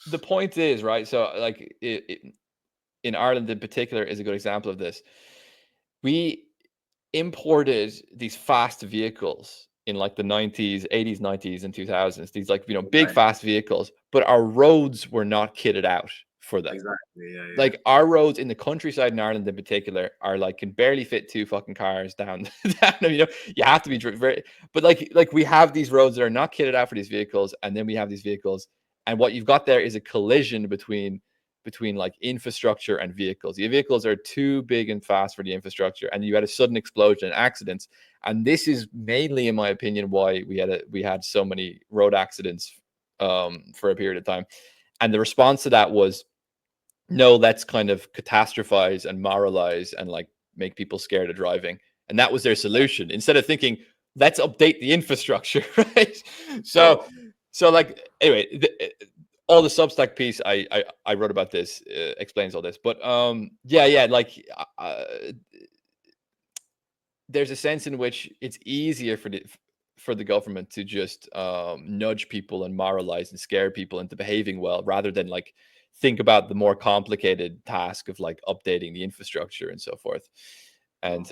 Speaker 4: the point is, right? So like, in Ireland in particular is a good example of this. We imported these fast vehicles in like the 90s, 80s, 90s, and 2000s. These like big fast vehicles, but our roads were not kitted out for them.
Speaker 3: Exactly. Yeah.
Speaker 4: Like our roads in the countryside in Ireland in particular are like can barely fit 2 fucking cars down. You have to be very, but like we have these roads that are not kitted out for these vehicles, and then we have these vehicles, and what you've got there is a collision between like infrastructure and vehicles. The vehicles are too big and fast for the infrastructure, and you had a sudden explosion and accidents. And this is mainly, in my opinion, why we had so many road accidents for a period of time. And the response to that was, no, let's kind of catastrophize and moralize and like make people scared of driving. And that was their solution, instead of thinking, let's update the infrastructure, right? So like, anyway, all the Substack piece I wrote about this explains all this. But like there's a sense in which it's easier for the government to just nudge people and moralize and scare people into behaving well, rather than like think about the more complicated task of like updating the infrastructure and so forth. And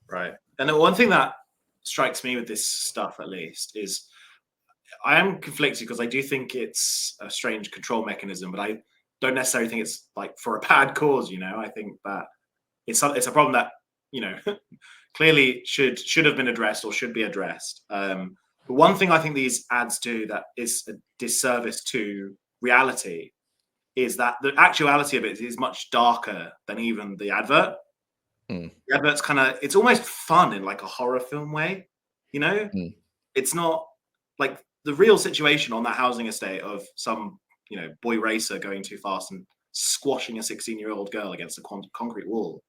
Speaker 3: right. And the one thing that strikes me with this stuff, at least, is I am conflicted, because I do think it's a strange control mechanism, but I don't necessarily think it's like for a bad cause. I think that it's a problem that clearly should have been addressed, or should be addressed. But one thing I think these ads do that is a disservice to reality is that the actuality of it is much darker than even the advert. The advert's it's almost fun in like a horror film way. It's not like the real situation on that housing estate of some boy racer going too fast and squashing a 16-year-old girl against a concrete wall,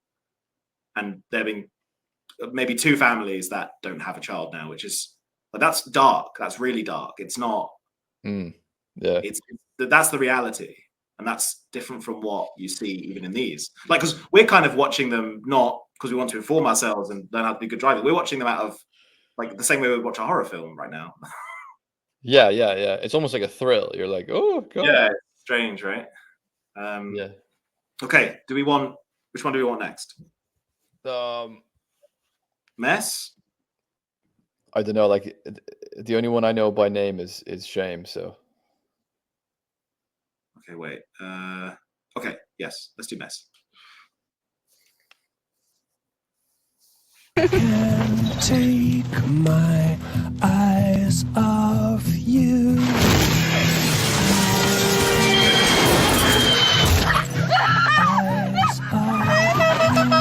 Speaker 3: and there being maybe 2 families that don't have a child now, which is that's dark. That's really dark. It's not.
Speaker 4: Yeah.
Speaker 3: It's that's the reality. And that's different from what you see even in these. Like, because we're kind of watching them not because we want to inform ourselves and learn how to be good drivers. We're watching them out of like the same way we would watch a horror film right now.
Speaker 4: Yeah. It's almost like a thrill. You're like, oh god.
Speaker 3: Yeah, it's strange, right?
Speaker 4: Yeah.
Speaker 3: Okay. Which one do we want next? Mess?
Speaker 4: I don't know. Like the only one I know by name is Shame. So.
Speaker 3: Okay, wait. Okay, yes, let's do Mess.
Speaker 8: Can't take my eyes off you. Eyes off you.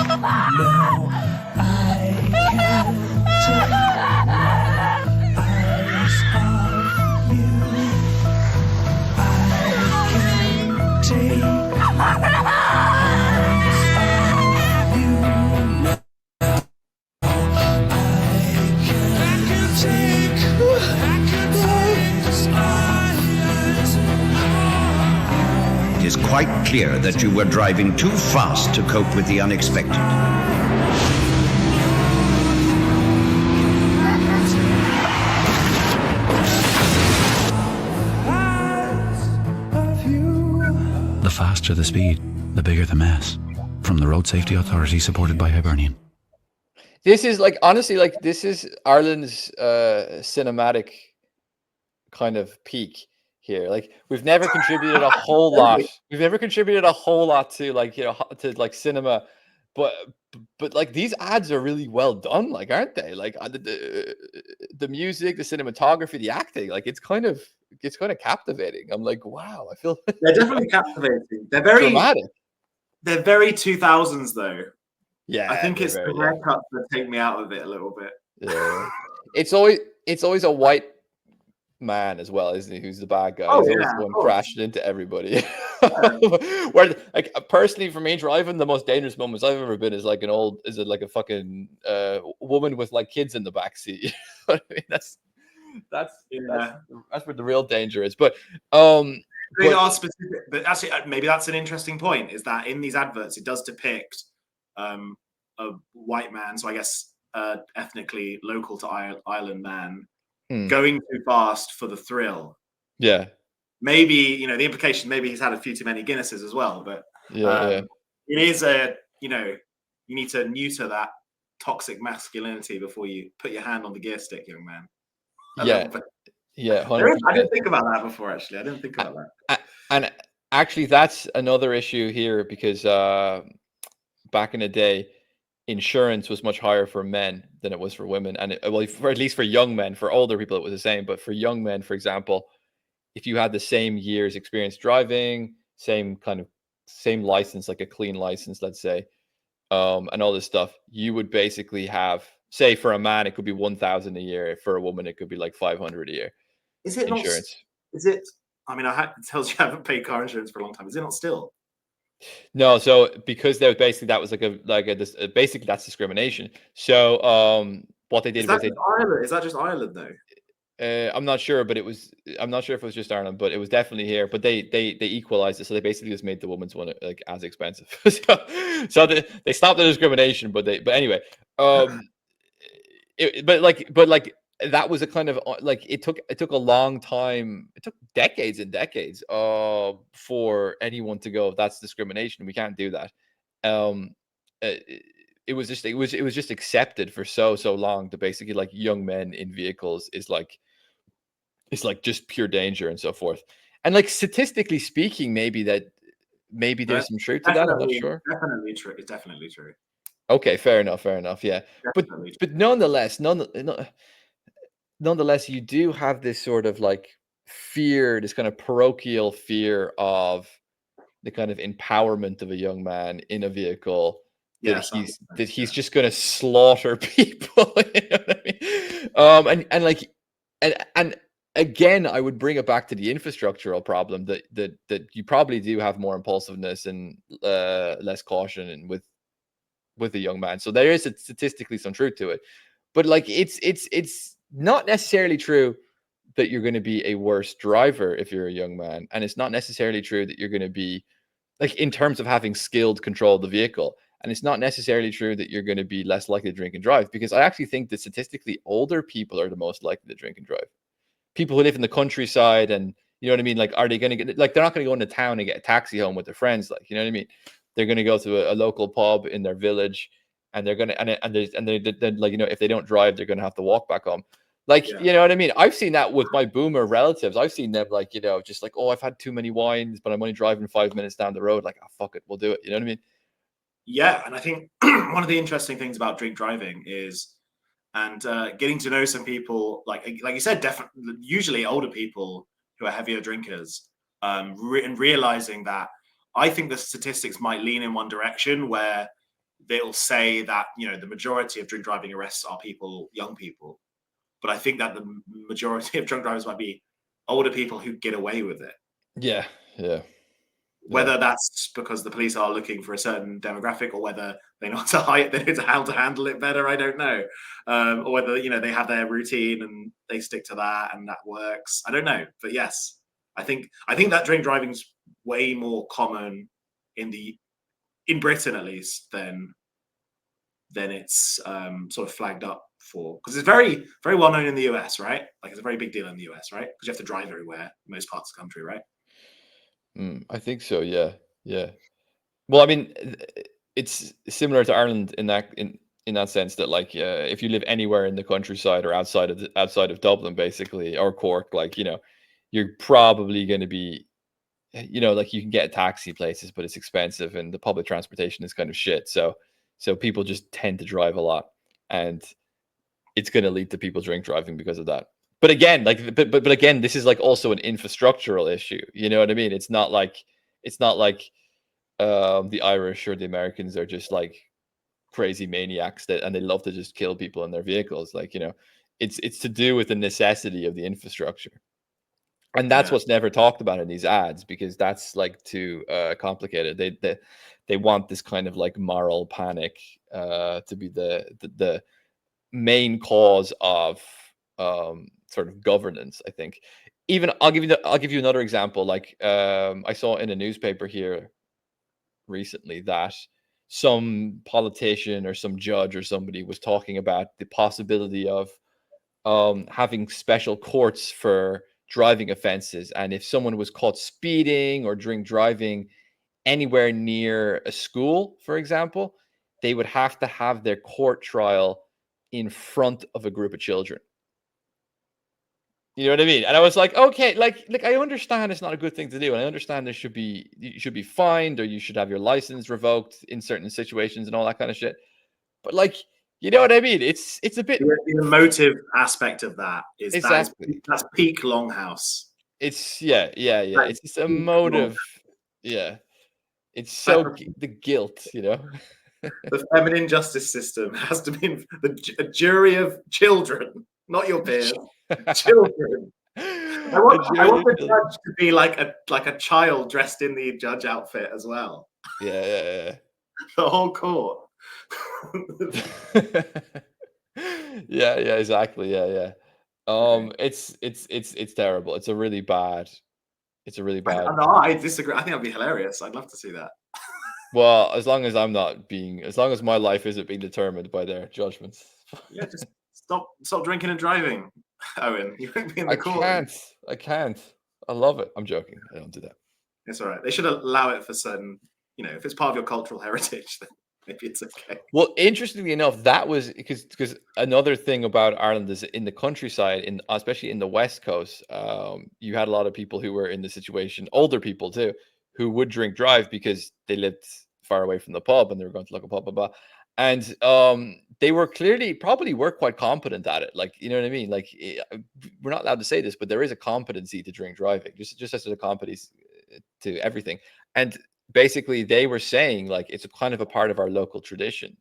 Speaker 8: No, I can't take my eyes off you. I can't take my eyes off you.
Speaker 10: It is quite clear that you were driving too fast to cope with the unexpected.
Speaker 11: The faster the speed, the bigger the mess. From the Road Safety Authority, supported by Hibernian.
Speaker 4: This is like, honestly, like this is Ireland's cinematic kind of peak here. Like we've never contributed a whole lot. We've never contributed a whole lot to like, you know, to like cinema, but like these ads are really well done, like, aren't they? Like the music, the cinematography, the acting, like it's kind of captivating. I'm like, wow, I feel
Speaker 3: they're definitely captivating. They're very
Speaker 4: dramatic.
Speaker 3: They're very 2000s though.
Speaker 4: Yeah,
Speaker 3: I think it's the
Speaker 4: very,
Speaker 3: haircuts that take me out of it a little bit.
Speaker 4: Yeah, it's always a white man as well, isn't he? Who's the bad guy?
Speaker 3: Oh,
Speaker 4: He's always
Speaker 3: yeah,
Speaker 4: the one
Speaker 3: of course.
Speaker 4: crashing into everybody. Where, like, personally, for me, driving, the most dangerous moments I've ever been is like a fucking woman with like kids in the back seat. I mean, that's where the real danger is. But
Speaker 3: They are specific, but actually, maybe that's an interesting point. Is that in these adverts, it does depict a white man, so I guess ethnically local to Ireland man, going too fast for the thrill.
Speaker 4: Yeah.
Speaker 3: Maybe, you know, the implication, maybe he's had a few too many Guinnesses as well, but it is you need to neuter that toxic masculinity before you put your hand on the gear stick, young man.
Speaker 4: Yeah, 100%.
Speaker 3: I didn't think about that before, actually. I didn't think about that.
Speaker 4: And actually, that's another issue here because back in the day, insurance was much higher for men than it was for women. And at least for young men, for older people, it was the same. But for young men, for example, if you had the same year's experience driving, same license, like a clean license, let's say, and all this stuff, you would basically have, say, for a man, it could be 1,000 a year. For a woman, it could be like 500 a year.
Speaker 3: Is it
Speaker 4: insurance?
Speaker 3: Is it? I mean, it tells you I haven't paid car insurance for a long time. Is it not still?
Speaker 4: No, so because there was basically basically that's discrimination. So what they did was
Speaker 3: Ireland. Is that just Ireland though?
Speaker 4: I'm not sure, but I'm not sure if it was just Ireland, but it was definitely here. But they equalized it, so they basically just made the woman's one like as expensive. so they stopped the discrimination, but anyway, that was a kind of like it took a long time. It took decades and decades for anyone to go, that's discrimination. We can't do that. It was just accepted for so long to basically like young men in vehicles is like just pure danger and so forth. And like statistically speaking, maybe there's some truth to that. I'm not sure.
Speaker 3: Definitely true. It's definitely true.
Speaker 4: Okay, fair enough. Yeah,
Speaker 3: definitely
Speaker 4: but nonetheless, you do have this sort of like fear, this kind of parochial fear of the kind of empowerment of a young man in a vehicle that he's just going to slaughter people. You know what I mean? And again, I would bring it back to the infrastructural problem that you probably do have more impulsiveness and less caution and with a young man. So there is statistically some truth to it, but like it's not necessarily true that you're going to be a worse driver if you're a young man, and it's not necessarily true that you're going to be, like, in terms of having skilled control of the vehicle, and it's not necessarily true that you're going to be less likely to drink and drive, because I actually think that statistically older people are the most likely to drink and drive. People who live in the countryside, and you know what I mean, like, are they going to get, like, they're not going to go into town and get a taxi home with their friends, like, you know what I mean? They're going to go to a local pub in their village, and they're going to, they're like, you know, if they don't drive, they're going to have to walk back home. Like, you know what I mean? I've seen that with my boomer relatives. I've seen them, like, you know, just like, oh, I've had too many wines, but I'm only driving 5 minutes down the road. Like, oh, fuck it, we'll do it. You know what I mean?
Speaker 3: Yeah, and I think one of the interesting things about drink driving is, and getting to know some people, like you said, definitely, usually older people who are heavier drinkers, and realizing that I think the statistics might lean in one direction, where they'll say that, you know, the majority of drink driving arrests are people, young people. But I think that the majority of drunk drivers might be older people who get away with it.
Speaker 4: Yeah, yeah.
Speaker 3: Whether that's because the police are looking for a certain demographic, or whether they know how to handle it better, I don't know. Or whether, you know, they have their routine and they stick to that and that works. I don't know. But yes, I think that drink driving's way more common in Britain, at least, than it's sort of flagged up for, because it's very, very well known in the US, right? Like, it's a very big deal in the US, right? Because you have to drive everywhere, most parts of the country, right?
Speaker 4: I think so. Yeah, yeah. Well, I mean, it's similar to Ireland in that sense, that, like, if you live anywhere in the countryside or outside of Dublin, basically, or Cork, like, you know, you're probably going to be, you know, like, you can get a taxi places, but it's expensive, and the public transportation is kind of shit. So people just tend to drive a lot, and it's going to lead to people drink driving because of that. But again, like, but again, this is, like, also an infrastructural issue. You know what I mean? It's not like the Irish or the Americans are just, like, crazy maniacs and they love to just kill people in their vehicles. Like, you know, it's to do with the necessity of the infrastructure. And that's what's never talked about in these ads, because that's, like, too complicated. They want this kind of, like, moral panic to be the main cause of sort of governance, I think. Even I'll give you another example. Like, I saw in a newspaper here recently that some politician or some judge or somebody was talking about the possibility of having special courts for driving offenses, and if someone was caught speeding or drink driving anywhere near a school, for example, they would have to have their court trial in front of a group of children. You know what I mean? And I was like, okay, like I understand it's not a good thing to do, and I understand you should be fined, or you should have your license revoked in certain situations and all that kind of shit. But, like, you know what I mean? It's a bit,
Speaker 3: the emotive aspect of that is
Speaker 4: exactly.
Speaker 3: That's peak Longhouse.
Speaker 4: It's it's this emotive, it's so the guilt, you know.
Speaker 3: The feminine justice system has to be a jury of children, not your peers. Children. I want the judge to be like a child dressed in the judge outfit as well.
Speaker 4: Yeah.
Speaker 3: The whole court.
Speaker 4: yeah, exactly. Yeah. It's terrible. It's a really bad.
Speaker 3: I disagree. I think that'd be hilarious. I'd love to see that.
Speaker 4: Well, as long as my life isn't being determined by their judgments.
Speaker 3: Yeah, just stop drinking and driving, Owen. You won't be in the court.
Speaker 4: I can't. I love it. I'm joking. I don't do that.
Speaker 3: It's all right. They should allow it for certain, you know, if it's part of your cultural heritage, then maybe it's okay.
Speaker 4: Well, interestingly enough, that was because another thing about Ireland is in the countryside, especially in the West Coast, you had a lot of people who were in the situation, older people too, who would drink drive because they lived far away from the pub and they were going to look a pub, blah, blah. And they were probably quite competent at it. Like, you know what I mean? Like, we're not allowed to say this, but there is a competency to drink driving, just as there's a competency to everything. And basically they were saying, like, it's a kind of a part of our local tradition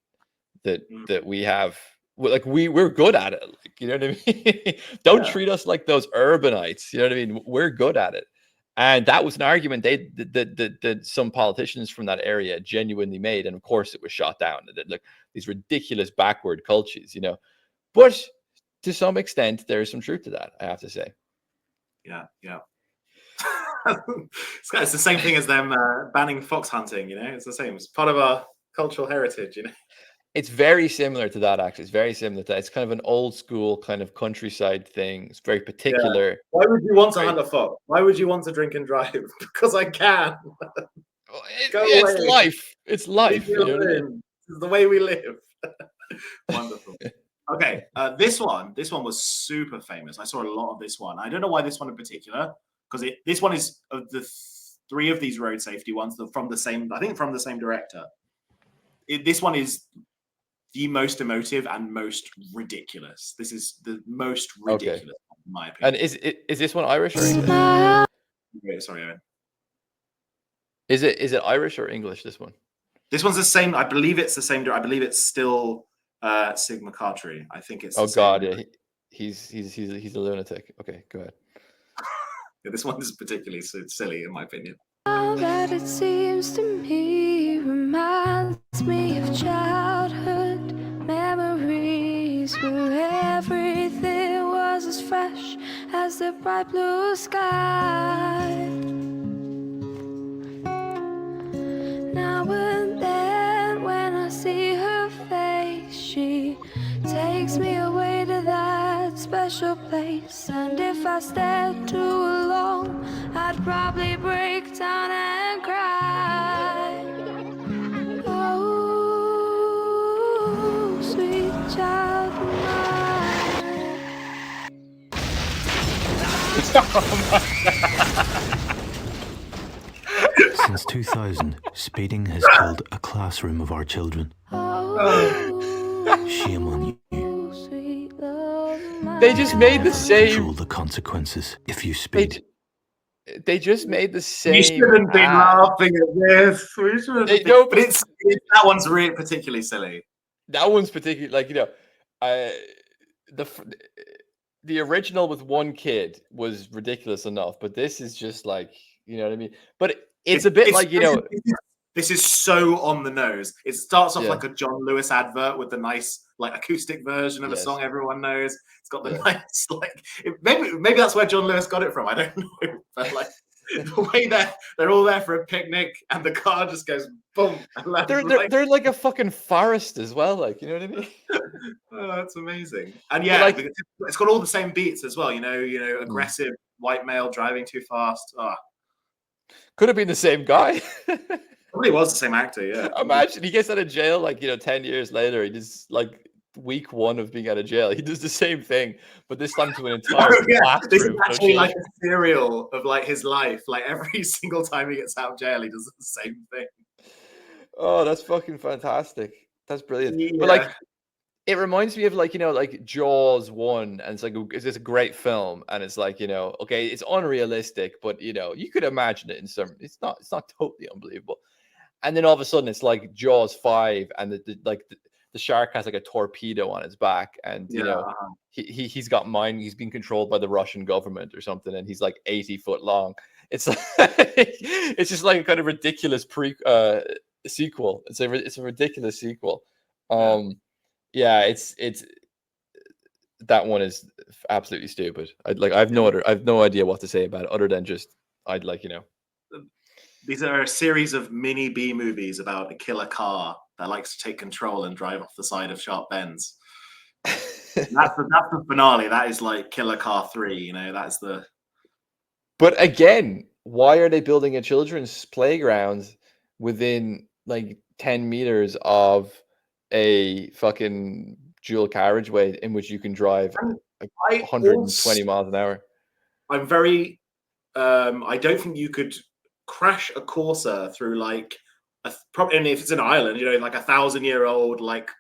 Speaker 4: that we have. Like, we're good at it. Like, you know what I mean? Don't treat us like those urbanites. You know what I mean? We're good at it. And that was an argument that some politicians from that area genuinely made. And of course it was shot down. Like, these ridiculous backward cultures, you know. But to some extent, there is some truth to that, I have to say.
Speaker 3: yeah. It's the same thing as them banning fox hunting. You know, it's the same. It's part of our cultural heritage. You know,
Speaker 4: It's very similar to that. Actually, it's very similar to that. It's kind of an old school kind of countryside thing. It's very particular.
Speaker 3: Why would you want to hunt a fox? Why would you want to drink and drive? Because I can. Go away.
Speaker 4: It's life. It's life.
Speaker 3: Leave me alone. This is the way we live. Wonderful. Okay, this one was super famous. I saw a lot of this one. I don't know why this one in particular, because this one is of the three of these road safety ones from the same director. This one is the most emotive and most ridiculous. This is the most ridiculous, in my opinion.
Speaker 4: And is this one Irish or English?
Speaker 3: Sorry, Owen.
Speaker 4: Is it Irish or English? This one.
Speaker 3: This one's the same. I believe it's the same. I believe it's still Sigma Cartry. I think it's.
Speaker 4: Oh God, yeah, he's a lunatic. Okay, go ahead.
Speaker 3: Yeah, this one is particularly silly, in my opinion.
Speaker 1: All that it seems to me reminds me of childhood memories where everything was as fresh as the bright blue sky. Now and then when I see her face, she takes me away to that special place. And if I stayed too long, I'd probably break down and cry. Oh, sweet child of mine.
Speaker 11: Since 2000, speeding has killed a classroom of our children. Shame on you.
Speaker 1: Sweet love of mine.
Speaker 4: They just made the same.
Speaker 11: Control the consequences if you speed.
Speaker 4: They just made the same.
Speaker 3: You shouldn't be laughing at this. We shouldn't. But it's that one's really particularly silly.
Speaker 4: That one's particularly the original with one kid was ridiculous enough, but this is just like, you know what I mean. But it's a bit like, you know.
Speaker 3: This is so on the nose. It starts off like a John Lewis advert with the nice, like, acoustic version of a song everyone knows. It's got the nice, like, maybe that's where John Lewis got it from. I don't know, but like the way they're all there for a picnic and the car just goes boom. And
Speaker 4: they're like a fucking forest as well, like, you know what I mean?
Speaker 3: Oh, that's amazing. And yeah, like, it's got all the same beats as well. You know, aggressive white male driving too fast.
Speaker 4: Could have been the same guy.
Speaker 3: Probably was the same actor, yeah.
Speaker 4: Imagine he gets out of jail, like, 10 years later. He does, like, week one of being out of jail. He does the same thing, but this time to an entire classroom.
Speaker 3: This is actually like a serial of like his life. Like every single time he gets out of jail, he does the same thing.
Speaker 4: Oh, that's fucking fantastic. That's brilliant.
Speaker 3: Yeah.
Speaker 4: But like, it reminds me of like, like Jaws 1, and it's a great film, and it's like, okay, it's unrealistic, but you could imagine it in some. It's not totally unbelievable. And then all of a sudden, it's like Jaws 5, and the shark has like a torpedo on its back, and he's got mind. He's being controlled by the Russian government or something, and he's like 80 foot long. It's like, it's just like a kind of ridiculous sequel. It's a ridiculous sequel. Yeah, it's that one is absolutely stupid. I have no idea what to say about it other than just
Speaker 3: These are a series of mini B movies about a killer car that likes to take control and drive off the side of sharp bends. That's the finale. That is like Killer Car 3. That's the.
Speaker 4: But again, why are they building a children's playground within like 10 meters of a fucking dual carriageway in which you can drive like 120 miles an hour?
Speaker 3: I'm very. I don't think you could crash a Corsa through like probably, and if it's an island, like 1,000-year-old like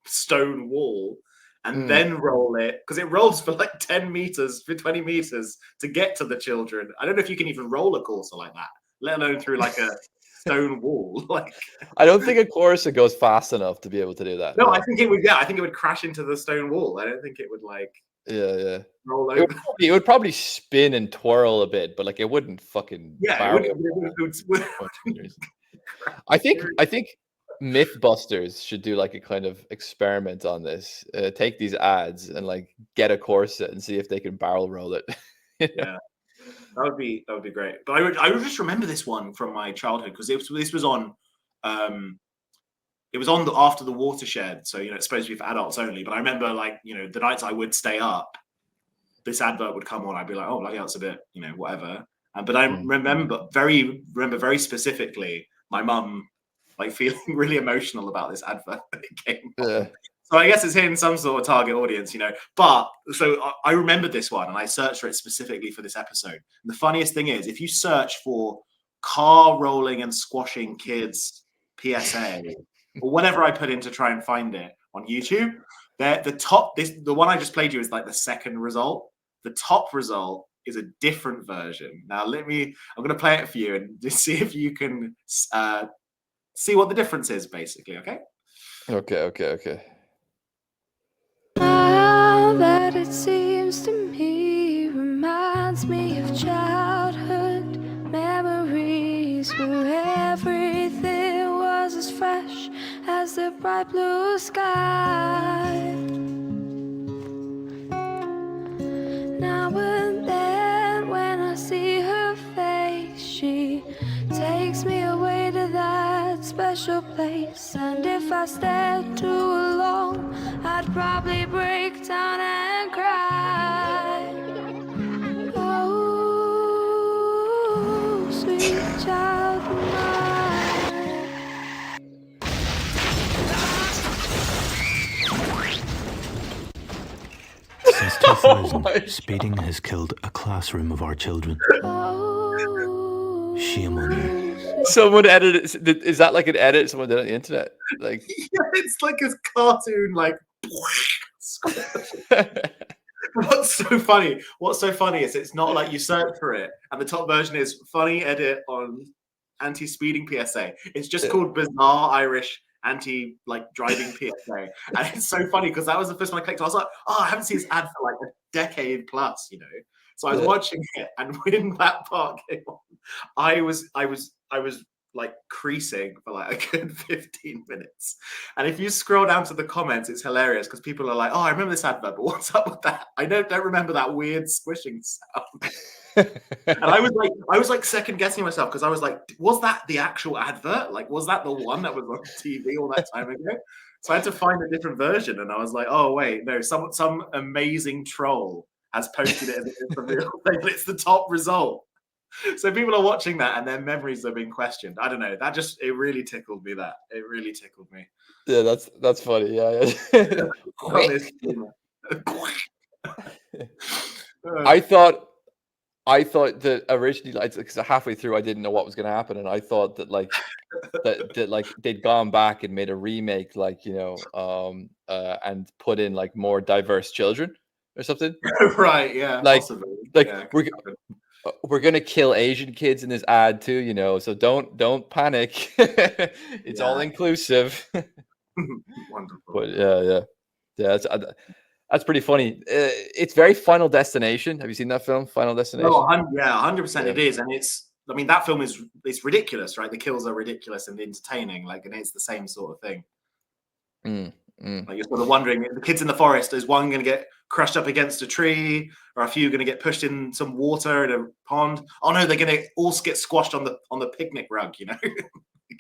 Speaker 3: stone wall, and then roll it, because it rolls for like 10 meters, for 20 meters to get to the children. I don't know if you can even roll a Corsa like that, let alone through like a stone wall. Like, I
Speaker 4: don't think a Corsa goes fast enough to be able to do that.
Speaker 3: No, I think it would. Yeah, I think it would crash into the stone wall. I don't think it would like.
Speaker 4: Yeah.
Speaker 3: Roll over.
Speaker 4: It would probably spin and twirl a bit, but like it wouldn't fucking.
Speaker 3: Yeah,
Speaker 4: I think Mythbusters should do like a kind of experiment on this. Take these ads and like get a Corsa and see if they can barrel roll it.
Speaker 3: Yeah, that would be great. But I would just remember this one from my childhood because this was on. It was on after the Watershed, so it's supposed to be for adults only. But I remember, like, the nights I would stay up, this advert would come on. I'd be like, oh, bloody hell, it's a bit, whatever. But I remember very specifically my mum like feeling really emotional about this advert that it came on. So I guess it's hitting some sort of target audience, But so I remembered this one and I searched for it specifically for this episode. And the funniest thing is, if you search for car rolling and squashing kids PSA or whatever I put in to try and find it on YouTube, the one I just played you is like the second result. The top result is a different version. Now I'm going to play it for you and just see if you can see what the difference is, basically. Okay.
Speaker 1: Now that it seems to me reminds me of childhood memories where everything was as fresh as the bright blue sky. Now and then when I see her face, she takes me away to that special place. And if I stared too long, I'd probably break down and cry. Oh, sweet child of mine.
Speaker 12: Since 2000, speeding has killed a classroom of our children. Shame on you.
Speaker 4: Someone edited it. Is that like an edit someone did on the internet? Like,
Speaker 3: yeah, it's like a cartoon, like. What's so funny is it's not like you search for it and the top version is funny edit on anti-speeding PSA. It's just called bizarre Irish driving PSA. And it's so funny because that was the first one I clicked. I was like, oh, I haven't seen this ad for like a decade plus, So I was watching it, and when that part came on, I was like creasing for like a good 15 minutes. And if you scroll down to the comments, it's hilarious because people are like, oh, I remember this advert, but what's up with that? I don't remember that weird squishing sound. And I was like second guessing myself because I was like, was that the actual advert? Like, was that the one that was on TV all that time ago? So I had to find a different version, and I was like, oh wait, no, some amazing troll has posted it as the real thing. It's the top result. So people are watching that and their memories are being questioned. I don't know. It really tickled me. It really tickled me.
Speaker 4: Yeah, that's funny. Yeah. I thought that originally, because halfway through I didn't know what was going to happen, and I thought that that they'd gone back and made a remake, and put in like more diverse children or something.
Speaker 3: Right? Yeah.
Speaker 4: Possibly. We're gonna kill Asian kids in this ad too, So don't panic. It's all inclusive.
Speaker 3: Wonderful.
Speaker 4: But yeah. That's pretty funny. It's very Final Destination. Have you seen that film, Final Destination?
Speaker 3: Oh, 100%. It is, and that film it's ridiculous, right? The kills are ridiculous and entertaining, and it's the same sort of thing. Like you're sort of wondering, the kids in the forest, is one going to get crushed up against a tree, or a few going to get pushed in some water in a pond? Oh no, they're going to all get squashed on the picnic rug,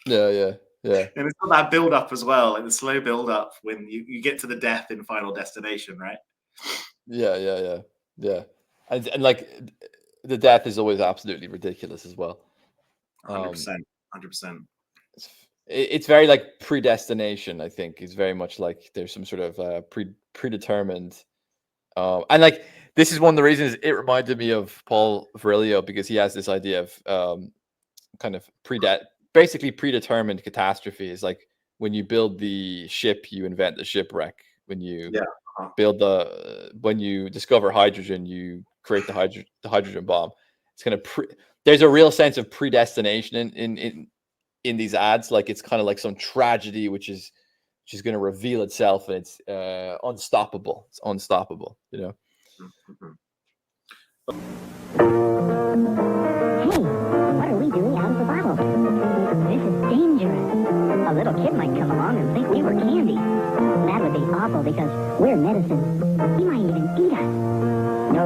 Speaker 4: Yeah.
Speaker 3: And it's got that build up as well, like the slow build up when you get to the death in Final Destination, right?
Speaker 4: Yeah. And like the death is always absolutely ridiculous as well.
Speaker 3: 100%.
Speaker 4: It's very like Predestination, I think. It's very much like there's some sort of predetermined. And like this is one of the reasons it reminded me of Paul Virilio, because he has this idea of kind of basically predetermined catastrophe. Is like when you build the ship, you invent the shipwreck. When you build when you discover hydrogen, you create the hydrogen bomb. It's kind of there's a real sense of predestination in these ads. Like it's kind of like some tragedy which is going to reveal itself, and it's unstoppable. It's unstoppable,
Speaker 13: Hey, what are we doing out of the bottle? This is dangerous. A little kid might come along and think we were candy. That would be awful because we're medicine. He might even eat us. No.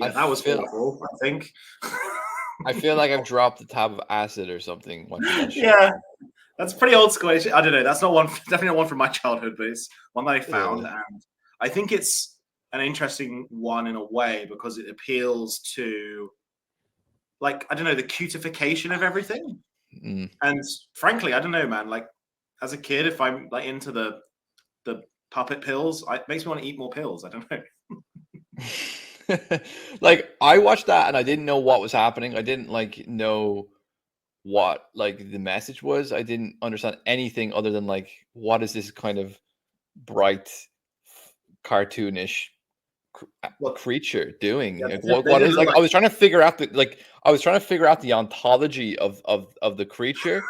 Speaker 3: Yeah, that was awful, I think.
Speaker 4: I feel like I've dropped a tab of acid or something watching that show.
Speaker 3: Yeah, that's pretty old school. I don't know. That's not one, definitely not one from my childhood, but it's one that I found.
Speaker 4: Yeah.
Speaker 3: And I think it's an interesting one in a way because it appeals to, like, I don't know, the cutification of everything.
Speaker 4: Mm.
Speaker 3: And frankly, I don't know, man. Like, as a kid, if I'm like into the puppet pills, it makes me want to eat more pills. I don't know.
Speaker 4: Like, I watched that and I didn't know what was happening. I didn't like know what like the message was. I didn't understand anything other than like, what is this kind of bright, cartoonish creature doing?
Speaker 3: Yeah,
Speaker 4: Like,
Speaker 3: they
Speaker 4: what is
Speaker 3: look
Speaker 4: like?
Speaker 3: like-
Speaker 4: I was trying to figure out the ontology of the creature.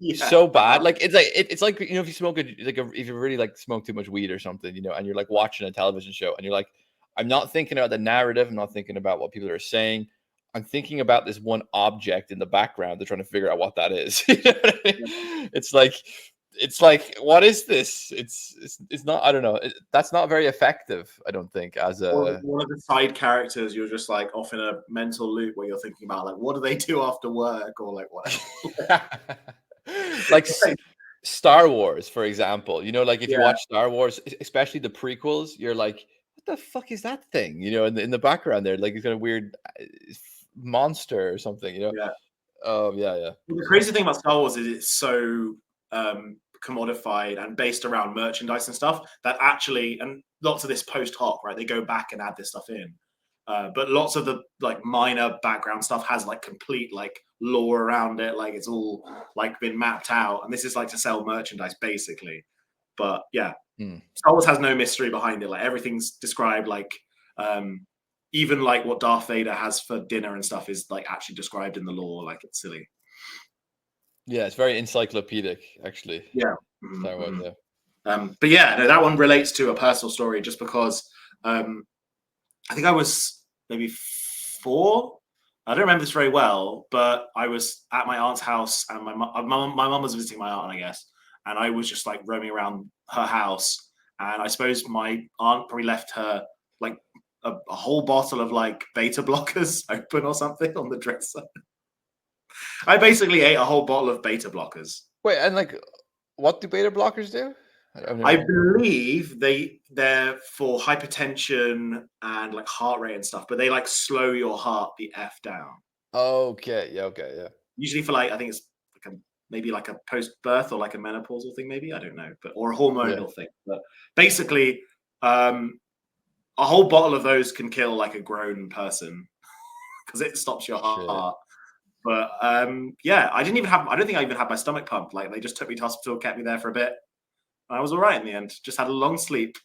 Speaker 3: Yeah.
Speaker 4: So bad. Like, it's like, you know, if you smoke if you really like smoke too much weed or something, you know, and you're like watching a television show and you're like, I'm not thinking about the narrative, I'm not thinking about what people are saying, I'm thinking about this one object in the background. They're trying to figure out what that is. You know what I mean? It's like what is this? It's not, I don't know, that's not very effective, I don't think, as a
Speaker 3: one of the side characters. You're just like off in a mental loop where you're thinking about like, what do they do after work, or like whatever.
Speaker 4: like Star Wars, for example. You know, like if you
Speaker 3: Yeah.
Speaker 4: watch Star Wars, especially the prequels, you're like, what the fuck is that thing? You know, in the background there, like it's got a weird monster or something. You know.
Speaker 3: Yeah.
Speaker 4: Oh yeah.
Speaker 3: The crazy thing about Star Wars is it's so commodified and based around merchandise and stuff that actually, and lots of this post hoc, right? They go back and add this stuff in. But lots of the like minor background stuff has like complete like lore around it. Like it's all like been mapped out, and this is like to sell merchandise basically. But yeah, Star Wars has no mystery behind it. Like everything's described. Like even like what Darth Vader has for dinner and stuff is like actually described in the lore. Like it's silly.
Speaker 4: Yeah, it's very encyclopedic, actually.
Speaker 3: Yeah.
Speaker 4: Star Wars, yeah.
Speaker 3: But yeah, no, that one relates to a personal story just because I think I was maybe 4. I don't remember this very well, but I was at my aunt's house and my mum was visiting my aunt, I guess. And I was just like roaming around her house. And I suppose my aunt probably left her like a whole bottle of like beta blockers open or something on the dresser. I basically ate a whole bottle of beta blockers.
Speaker 4: Wait, and like, what do beta blockers do?
Speaker 3: I believe they're for hypertension and like heart rate and stuff, but they like slow your heart the F down.
Speaker 4: Okay, yeah.
Speaker 3: Usually for like, I think it's like maybe like a post-birth or like a menopausal thing, maybe, I don't know, but or a hormonal thing. But basically, a whole bottle of those can kill like a grown person because it stops your heart. But yeah, I don't think I even had my stomach pumped. Like they just took me to hospital, kept me there for a bit. I was all right in the end. Just had a long sleep.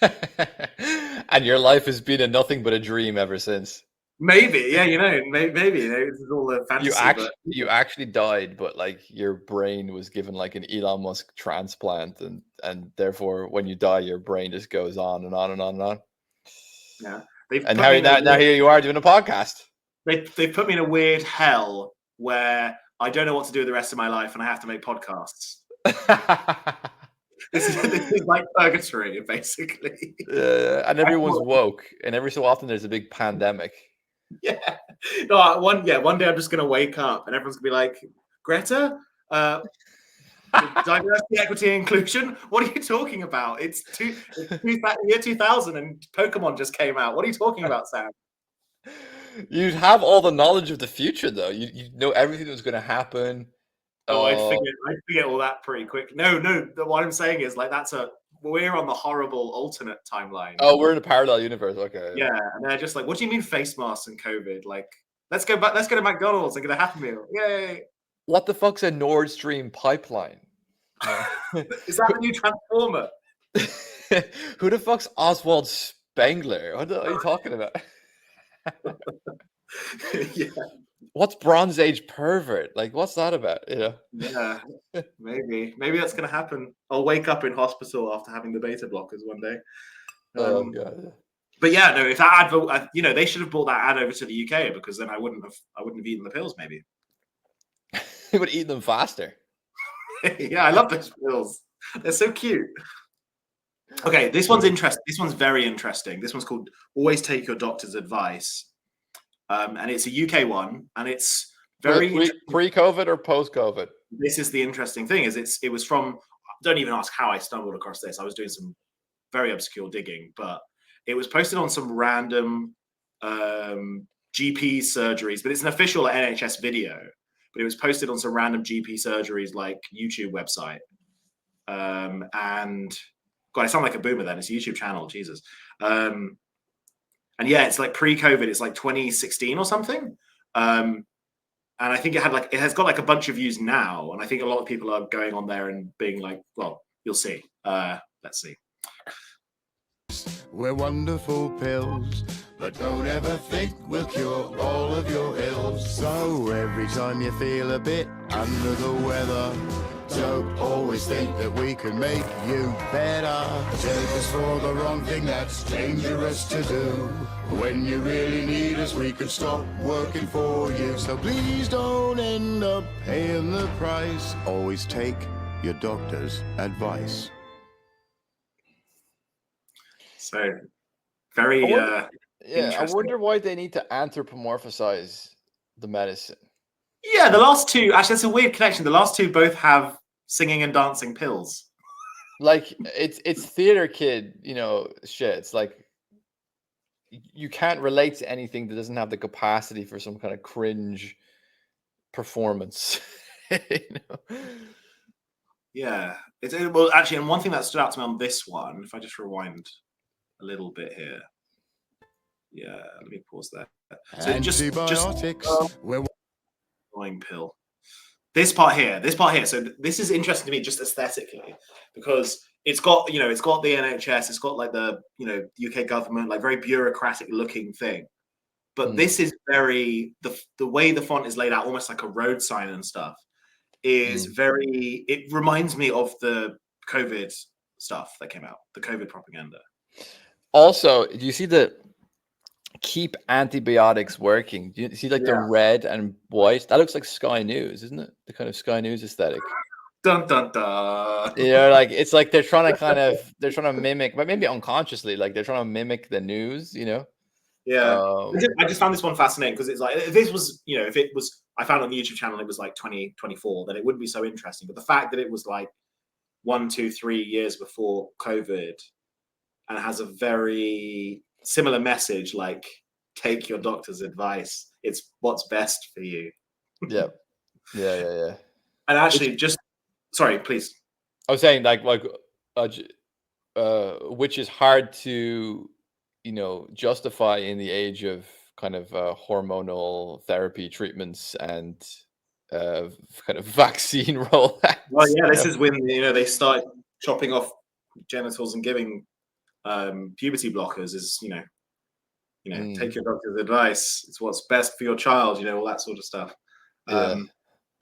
Speaker 4: And your life has been nothing but a dream ever since.
Speaker 3: Maybe, yeah, maybe this is all a fantasy.
Speaker 4: You actually died, but like your brain was given like an Elon Musk transplant, and therefore when you die, your brain just goes on and on and on and on.
Speaker 3: Yeah,
Speaker 4: and now here you are doing a podcast.
Speaker 3: They put me in a weird hell where I don't know what to do with the rest of my life, and I have to make podcasts. This is like purgatory, basically.
Speaker 4: And everyone's woke, and every so often there's a big pandemic.
Speaker 3: Yeah. No, one day I'm just gonna wake up and everyone's gonna be like, Greta, diversity, equity, and inclusion. What are you talking about? It's year 2000 and Pokemon just came out. What are you talking about, Sam?
Speaker 4: You'd have all the knowledge of the future, though. You know everything that's going to happen.
Speaker 3: Oh, I'd forget all that pretty quick. No. What I'm saying is like we're on the horrible alternate timeline.
Speaker 4: Oh, we're in a parallel universe. Okay.
Speaker 3: Yeah, and they're just like, what do you mean face masks and COVID? Like, let's go to McDonald's and get a Happy Meal. Yay!
Speaker 4: What the fuck's a Nord Stream pipeline?
Speaker 3: Is that the new Transformer?
Speaker 4: Who the fuck's Oswald Spengler? What are you talking about?
Speaker 3: Yeah.
Speaker 4: What's Bronze Age pervert? Like, what's that about? You know?
Speaker 3: Yeah, maybe that's gonna happen. I'll wake up in hospital after having the beta blockers one day.
Speaker 4: Oh god.
Speaker 3: But yeah, no. If that advert, they should have brought that ad over to the UK because then I wouldn't have eaten the pills. Maybe
Speaker 4: you would eat them faster.
Speaker 3: Yeah, I love those pills. They're so cute. Okay, this one's interesting. This one's very interesting. This one's called "Always Take Your Doctor's Advice," and it's a UK one, and it's very
Speaker 4: pre-COVID or post-COVID.
Speaker 3: This is the interesting thing: is it was from. Don't even ask how I stumbled across this. I was doing some very obscure digging, but it was posted on some random GP surgeries. But it's an official NHS video. But it was posted on some random GP surgeries like YouTube website, and. God, I sound like a boomer then. It's a YouTube channel, Jesus. And yeah, it's like pre-COVID. It's like 2016 or something. And I think it has got like a bunch of views now. And I think a lot of people are going on there and being like, well, you'll see. Let's see.
Speaker 14: We're wonderful pills, but don't ever think we'll cure all of your ills. So every time you feel a bit under the weather, don't always think that we can make you better. Take us for the wrong thing, that's dangerous to do. When you really need us, we could stop working for you. So please don't end up paying the price. Always take your doctor's advice.
Speaker 3: So, very
Speaker 4: I wonder why they need to anthropomorphize the medicine.
Speaker 3: Yeah, the last two, actually, that's a weird connection. The last two both have singing and dancing pills.
Speaker 4: Like, it's theater kid, shit. It's like, you can't relate to anything that doesn't have the capacity for some kind of cringe performance.
Speaker 3: Yeah. Well, actually, and one thing that stood out to me on this one, if I just rewind a little bit here. Yeah, let me pause there. So
Speaker 14: Antibiotics.
Speaker 3: Pill. This part here. So this is interesting to me just aesthetically because it's got the NHS, it's got like the UK government, like very bureaucratic looking thing. But this is very the way the font is laid out, almost like a road sign and stuff, is very. It reminds me of the COVID stuff that came out, the COVID propaganda.
Speaker 4: Also, do you see the keep antibiotics working? Do you see like the red and white? That looks like Sky News, isn't it? The kind of Sky News aesthetic.
Speaker 3: Dun dun dun.
Speaker 4: Like it's like they're trying to mimic, but maybe unconsciously, like they're trying to mimic the news,
Speaker 3: Yeah. I just found this one fascinating because it's like if it was I found on the YouTube channel it was like 2024, then it wouldn't be so interesting. But the fact that it was like 1, 2, 3 years before COVID and has a very similar message, like take your doctor's advice. It's what's best for you.
Speaker 4: Yeah.
Speaker 3: And actually, sorry, please.
Speaker 4: I was saying which is hard to, justify in the age of kind of hormonal therapy treatments and kind of vaccine rollouts.
Speaker 3: Well, yeah, this is when they start chopping off genitals and giving puberty blockers. Is take your doctor's advice. It's what's best for your child. All that sort of stuff. And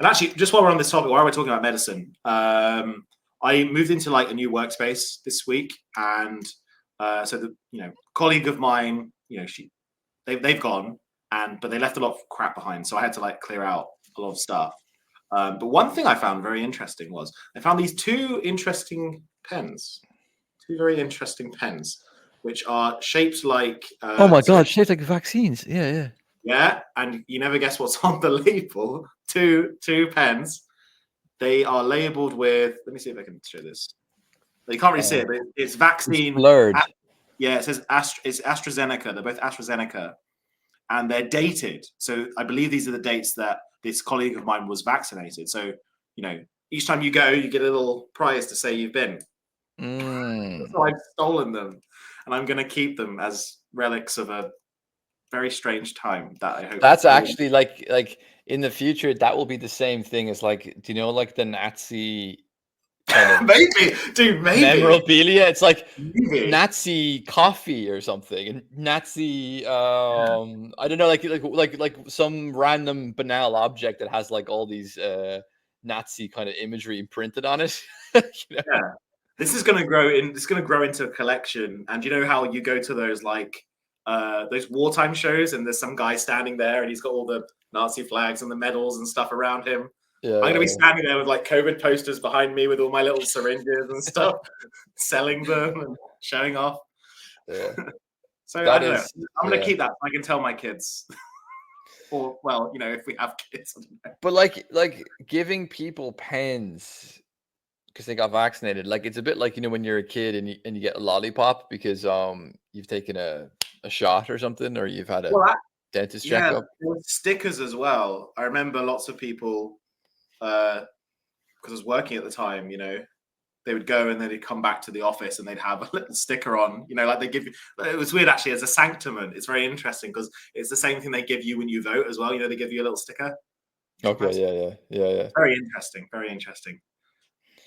Speaker 3: actually, just while we're on this topic, while we're talking about medicine, I moved into like a new workspace this week, and so the colleague of mine, they've gone, but they left a lot of crap behind, so I had to like clear out a lot of stuff. But one thing I found very interesting was I found these two very interesting pens, which are shaped like
Speaker 4: oh my god, shaped like vaccines.
Speaker 3: Yeah, and you never guess what's on the label. Two pens. They are labeled with. Let me see if I can show this. You can't really see it, but it's vaccine.
Speaker 4: It's blurred.
Speaker 3: Yeah, it says it's AstraZeneca. They're both AstraZeneca, and they're dated. So I believe these are the dates that this colleague of mine was vaccinated. So each time you go, you get a little prize to say you've been. So I've stolen them, and I'm going to keep them as relics of a very strange time that I hope.
Speaker 4: That's actually like in the future that will be the same thing as like, do you know, like the Nazi kind of
Speaker 3: maybe
Speaker 4: memorabilia? It's like Nazi coffee or something, and Nazi I don't know, like some random banal object that has like all these Nazi kind of imagery imprinted on it.
Speaker 3: Yeah. This is going to grow into a collection. And you know how you go to those those wartime shows and there's some guy standing there and he's got all the Nazi flags and the medals and stuff around him.
Speaker 4: Yeah,
Speaker 3: I'm going to be
Speaker 4: yeah.
Speaker 3: standing there with like COVID posters behind me with all my little syringes and stuff, selling them and showing off.
Speaker 4: Yeah.
Speaker 3: So
Speaker 4: That
Speaker 3: I don't know.
Speaker 4: is-
Speaker 3: I'm going to
Speaker 4: yeah.
Speaker 3: keep that so I can tell my kids. Or, well, you know, if we have kids. I don't know.
Speaker 4: But like giving people pens because they got vaccinated, like it's a bit like, you know, when you're a kid and you get a lollipop because you've taken a shot or something, or you've had a
Speaker 3: Well,
Speaker 4: dentist
Speaker 3: yeah,
Speaker 4: checkup.
Speaker 3: there were stickers as well. I remember lots of people, because I was working at the time, you know, they would go and then they'd come back to the office and they'd have a little sticker on, you know, like they give you. It was weird actually as a sanctiment. It's very interesting because it's the same thing they give you when you vote as well. You know, they give you a little sticker.
Speaker 4: Okay, yeah.
Speaker 3: Very interesting, very interesting.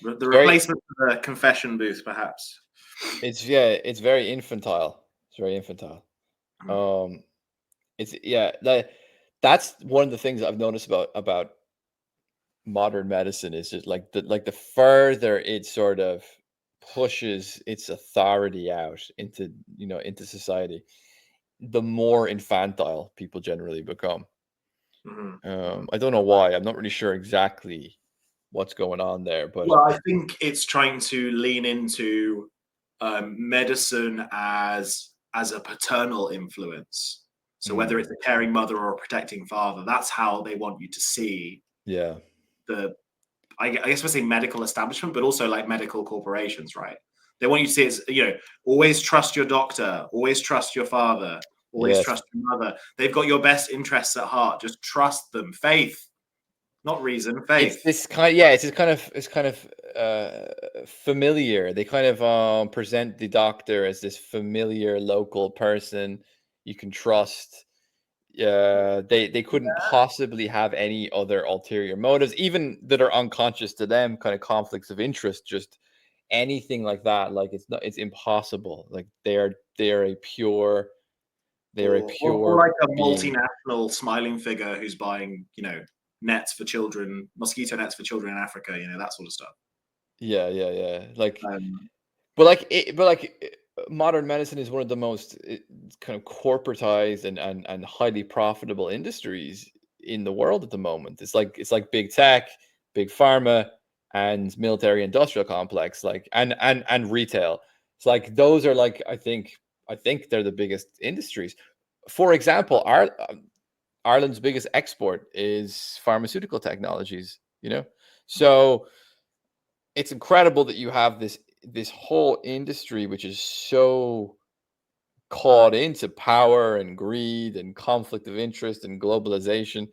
Speaker 3: The
Speaker 4: Very-
Speaker 3: replacement for the confession booth, perhaps.
Speaker 4: It's very infantile. It's very infantile. That's one of the things I've noticed about modern medicine is just like the further it sort of pushes its authority out into, you know, into society, the more infantile people generally become. I don't know why. I'm not really sure exactly what's going on there, but
Speaker 3: Well, I think it's trying to lean into medicine as a paternal influence. So whether it's a caring mother or a protecting father, that's how they want you to see
Speaker 4: yeah.
Speaker 3: I guess we're saying medical establishment, but also like medical corporations, right? They want you to see it's, you know, always trust your doctor, always trust your father, always
Speaker 4: Yes.
Speaker 3: trust your mother. They've got your best interests at heart. Just trust them. Faith, not reason. Faith.
Speaker 4: It's this kind, it's kind of familiar. They kind of present the doctor as this familiar local person you can trust. They couldn't possibly have any other ulterior motives, even that are unconscious to them, kind of conflicts of interest, just anything like that. Like it's impossible. Like they're a pure
Speaker 3: or like a
Speaker 4: being.
Speaker 3: multinational smiling figure who's buying, you know, nets for children, mosquito nets for children in Africa, you know, that sort of stuff.
Speaker 4: Yeah. Like, but modern medicine is one of the most kind of corporatized and highly profitable industries in the world at the moment. It's like big tech, big pharma, and military industrial complex, like and retail. It's like those are like I think they're the biggest industries. For example, Ireland's biggest export is pharmaceutical technologies. You know, so it's incredible that you have this whole industry which is so caught into power and greed and conflict of interest and globalization,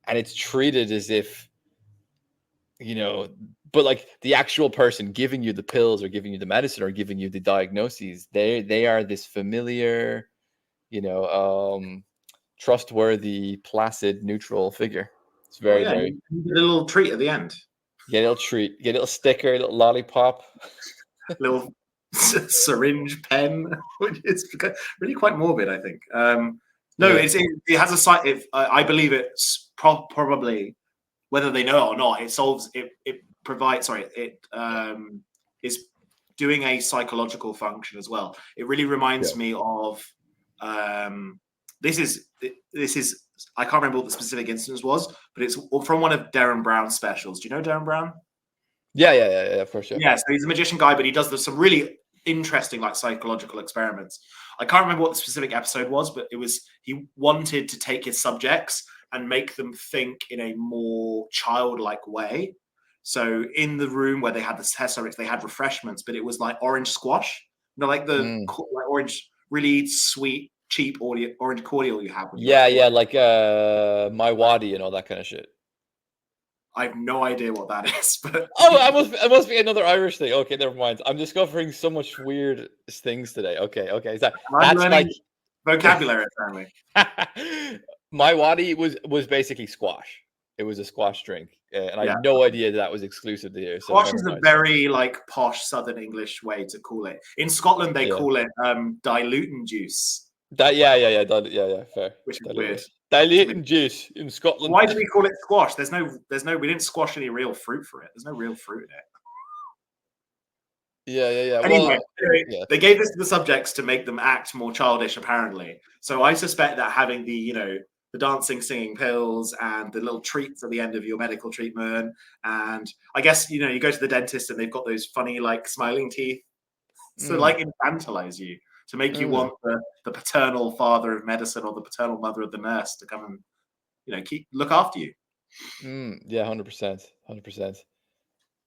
Speaker 4: and it's treated as if, you know, but like the actual person giving you the pills or giving you the medicine or giving you the diagnoses, they are this familiar, you know, trustworthy, placid, neutral figure. It's very
Speaker 3: You get a little treat at the end.
Speaker 4: Get a little treat, get a little sticker, a little lollipop,
Speaker 3: little syringe pen, which is really quite morbid, I think. It has a site. I believe it's probably, whether they know it or not, it provides. Sorry, it is doing a psychological function as well. It really reminds me of. This is I can't remember what the specific instance was, but it's from one of Darren Brown's specials. Do you know Darren Brown?
Speaker 4: Yeah, of course.
Speaker 3: Yeah, so he's a magician guy, but he does some really interesting like psychological experiments. I can't remember what the specific episode was, but it was he wanted to take his subjects and make them think in a more childlike way. So in the room where they had the test subjects, they had refreshments, but it was like orange squash, you know, like the like orange, really sweet, cheap orange cordial you have. When you
Speaker 4: like my wadi and all that kind of shit.
Speaker 3: I have no idea what that is, but
Speaker 4: it must be another Irish thing. Okay, never mind. I'm discovering so much weird things today. Okay. That's like
Speaker 3: vocabulary apparently.
Speaker 4: My wadi was basically squash. It was a squash drink, and I had no idea that was exclusive to here. So
Speaker 3: squash is a very like posh Southern English way to call it. In Scotland, they call it diluting juice.
Speaker 4: Fair.
Speaker 3: Which is weird.
Speaker 4: Diluting juice in Scotland.
Speaker 3: Why do we call it squash? There's no. We didn't squash any real fruit for it. There's no real fruit in it.
Speaker 4: Yeah.
Speaker 3: Anyway, they gave this to the subjects to make them act more childish, apparently. So I suspect that having the the dancing, singing pills and the little treats at the end of your medical treatment. And I guess, you know, you go to the dentist and they've got those funny, like, smiling teeth. So, like, infantilize you, to make you want the paternal father of medicine or the paternal mother of the nurse to come and, you know, look after you.
Speaker 4: Yeah, 100%. 100%.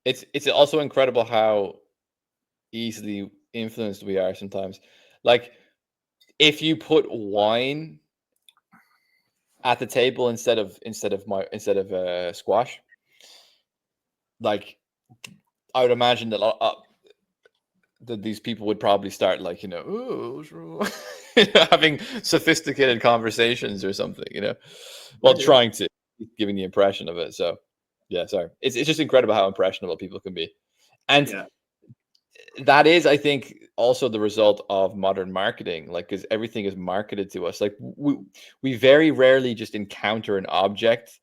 Speaker 4: It's also incredible how easily influenced we are sometimes. Like, if you put wine at the table instead of squash, like, I would imagine that that these people would probably start, like, you know, "Ooh, having sophisticated conversations or something, you know, while trying to giving the impression of it. So, yeah, sorry, it's just incredible how impressionable people can be, and that is, I think, also the result of modern marketing. Like, because everything is marketed to us. Like, we very rarely just encounter an object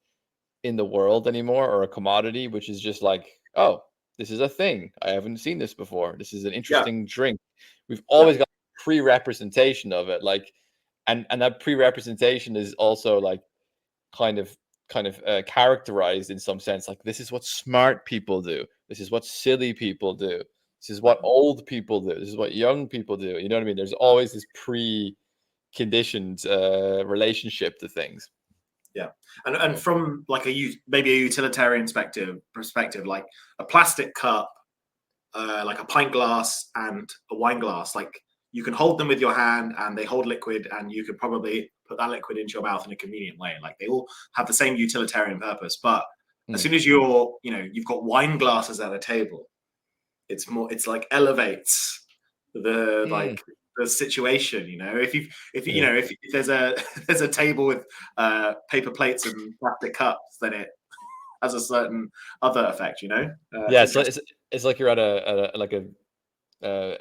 Speaker 4: in the world anymore, or a commodity, which is just like, oh, this is a thing. I haven't seen this before. This is an interesting drink. We've always got pre-representation of it, like, and that pre-representation is also, like, kind of characterized in some sense. Like, this is what smart people do. This is what silly people do. This is what old people do. This is what young people do. You know what I mean? There's always this pre-conditioned relationship to things.
Speaker 3: Yeah, and from, like, maybe a utilitarian perspective, like a plastic cup, like a pint glass and a wine glass, like, you can hold them with your hand and they hold liquid, and you could probably put that liquid into your mouth in a convenient way. Like, they all have the same utilitarian purpose. But as soon as you've got wine glasses at a table, it's like elevates the the situation. You know, if there's a table with paper plates and plastic cups, then it has a certain other effect. You know.
Speaker 4: Yeah, so it's like you're at a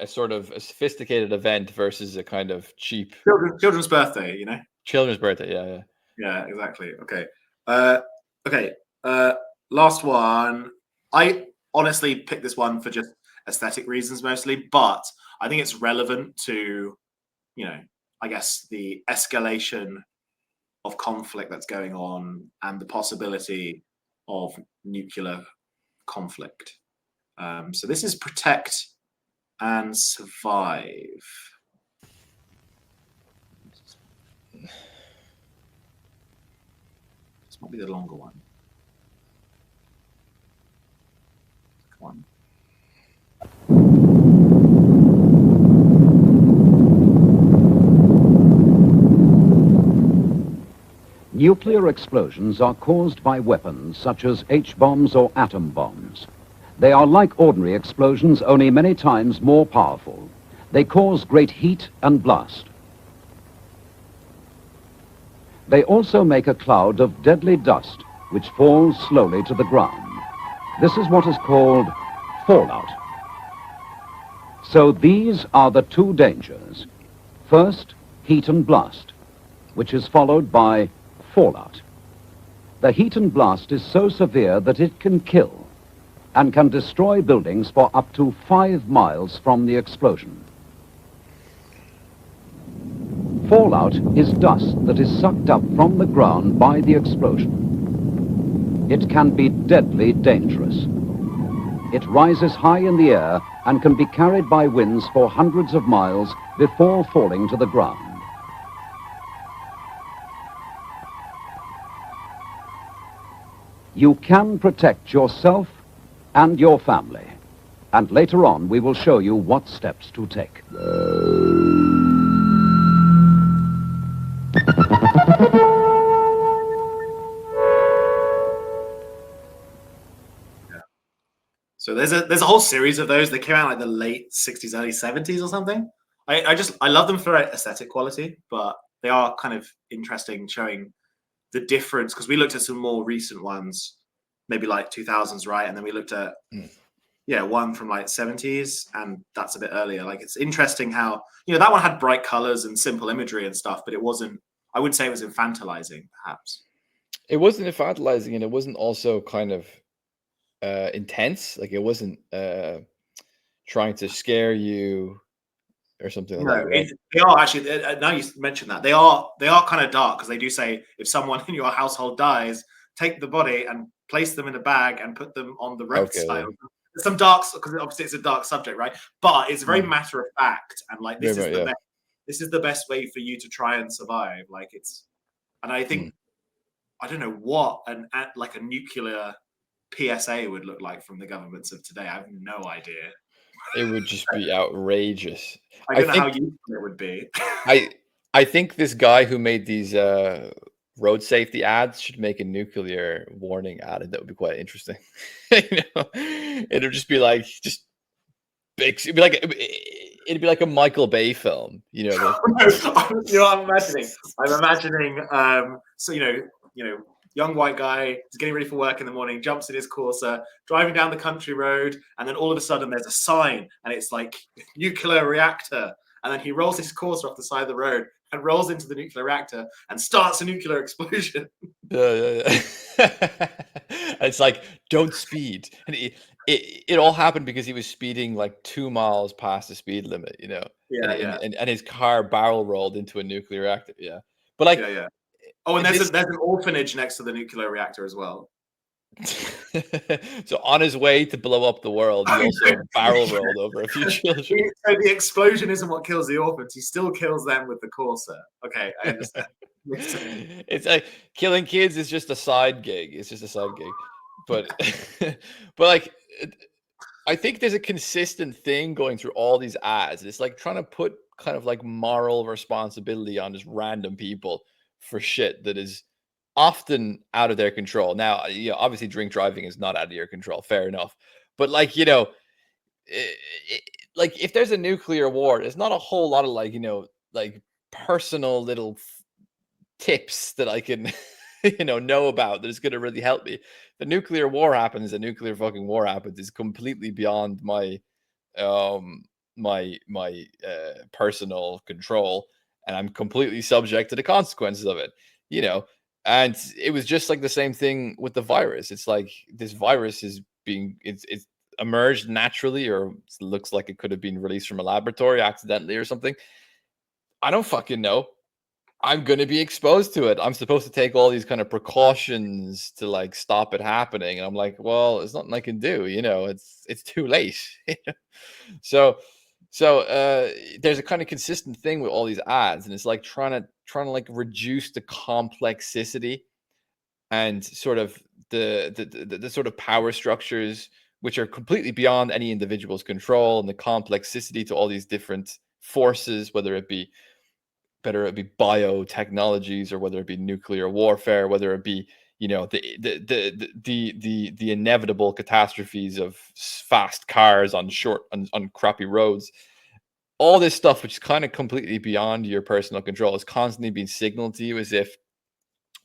Speaker 4: sort of a sophisticated event versus a kind of cheap
Speaker 3: children's birthday. You know.
Speaker 4: Children's birthday. Yeah.
Speaker 3: Yeah. Exactly. Okay. Last one. I honestly picked this one for just aesthetic reasons mostly, but I think it's relevant to, you know, I guess the escalation of conflict that's going on and the possibility of nuclear conflict. So this is Protect and Survive. This might be the longer one. Come on.
Speaker 15: Nuclear explosions are caused by weapons such as H-bombs or atom bombs. They are like ordinary explosions, only many times more powerful. They cause great heat and blast. They also make a cloud of deadly dust, which falls slowly to the ground. This is what is called fallout. So these are the two dangers. First, heat and blast, which is followed by fallout. The heat and blast is so severe that it can kill and can destroy buildings for up to 5 miles from the explosion. Fallout is dust that is sucked up from the ground by the explosion. It can be deadly dangerous. It rises high in the air and can be carried by winds for hundreds of miles before falling to the ground. You can protect yourself and your family, and later on we will show you what steps to take.
Speaker 3: So there's a whole series of those. They came out like the late 60s, early 70s or something. I love them for aesthetic quality, but they are kind of interesting, showing the difference, because we looked at some more recent ones, maybe like 2000s, right? And then we looked at one from like 70s, and that's a bit earlier. Like, it's interesting how, you know, that one had bright colors and simple imagery and stuff, but it wasn't, I wouldn't say it was infantilizing, perhaps.
Speaker 4: It wasn't infantilizing, and it wasn't also kind of intense. Like, it wasn't trying to scare you or something like
Speaker 3: No,
Speaker 4: that, right?
Speaker 3: they are actually. Now you mentioned that, they are kind of dark, because they do say if someone in your household dies, take the body and place them in a bag and put them on the roadside.
Speaker 4: Okay, yeah.
Speaker 3: There's some dark, because obviously it's a dark subject, right? But it's very matter of fact, and like this is
Speaker 4: Right,
Speaker 3: the
Speaker 4: yeah.
Speaker 3: best. This is the best way for you to try and survive. Like it's, and I think I don't know what like a nuclear PSA would look like from the governments of today. I have no idea.
Speaker 4: It would just be outrageous.
Speaker 3: I
Speaker 4: I
Speaker 3: don't know how
Speaker 4: think
Speaker 3: useful it would be.
Speaker 4: I think this guy who made these road safety ads should make a nuclear warning ad, and that would be quite interesting. You know, it'd just be like just big. It'd be like a Michael Bay film. You know,
Speaker 3: You know what I'm imagining? I'm imagining, so you know, young white guy is getting ready for work in the morning, jumps in his Corsa, driving down the country road, and then all of a sudden there's a sign, and it's like nuclear reactor, and then he rolls his Corsa off the side of the road and rolls into the nuclear reactor and starts a nuclear explosion.
Speaker 4: yeah. It's like, don't speed, and it all happened because he was speeding like 2 miles past the speed limit, you know,
Speaker 3: Yeah.
Speaker 4: and his car barrel rolled into a nuclear reactor. Yeah, but like,
Speaker 3: Yeah. Oh, and there's an orphanage next to the nuclear reactor as well.
Speaker 4: So on his way to blow up the world, he also barrel rolled over a few children.
Speaker 3: So the explosion isn't what kills the orphans; he still kills them with the Corsa. Okay, I understand.
Speaker 4: It's like killing kids is just a side gig. It's just a side gig, but but like I think there's a consistent thing going through all these ads. It's like trying to put kind of like moral responsibility on just random people for shit that is often out of their control. Now, you know, obviously drink driving is not out of your control. Fair enough. But like, you know, like if there's a nuclear war, there's not a whole lot of like, you know, like personal little tips that I can, you know about that is going to really help me. The nuclear war happens, a nuclear fucking war happens is completely beyond my personal control, and I'm completely subject to the consequences of it, you know. And it was just like the same thing with the virus. It's like this virus is being it's emerged naturally, or it looks like it could have been released from a laboratory accidentally or something. I don't fucking know. I'm going to be exposed to it. I'm supposed to take all these kind of precautions to like stop it happening. And I'm like, well, there's nothing I can do, you know, it's too late. So there's a kind of consistent thing with all these ads, and it's like trying to like reduce the complexity and sort of the sort of power structures which are completely beyond any individual's control, and the complexity to all these different forces, whether it be biotechnologies, or whether it be nuclear warfare, whether it be, you know, the inevitable catastrophes of fast cars on crappy roads. All this stuff, which is kind of completely beyond your personal control, is constantly being signaled to you as if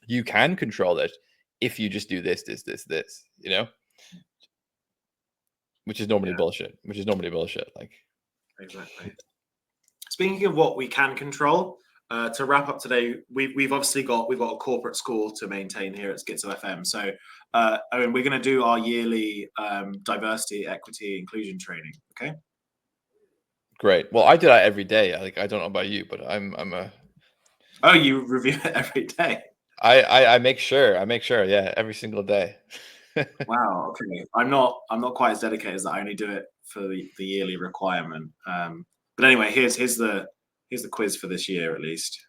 Speaker 4: you can control it if you just do this, you know, which is normally bullshit. Like,
Speaker 3: exactly. Speaking of what we can control, to wrap up today, we've obviously got a corporate school to maintain here at Schizo FM. So, Owen, we're going to do our yearly diversity, equity, inclusion training. Okay.
Speaker 4: Great. Well, I do that every day. I don't know about you, but I'm a.
Speaker 3: Oh, you review it every day.
Speaker 4: I make sure. Yeah, every single day.
Speaker 3: Wow. Okay. I'm not quite as dedicated as that. I only do it for the yearly requirement. But anyway, here's the quiz for this year, at least.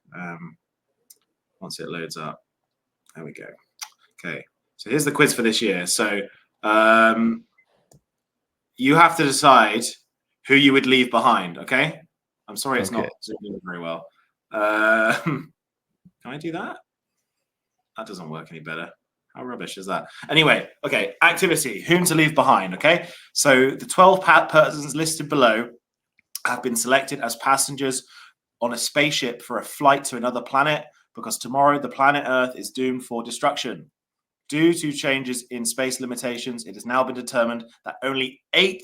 Speaker 3: Once it loads up, there we go. Okay, so here's the quiz for this year. So you have to decide who you would leave behind. Okay, I'm sorry it's not zooming very well. Can I do that? That doesn't work any better. How rubbish is that? Anyway, okay, activity, whom to leave behind. Okay, so the 12 persons listed below have been selected as passengers on a spaceship for a flight to another planet, because tomorrow the planet Earth is doomed for destruction. Due to changes in space limitations, it has now been determined that only 8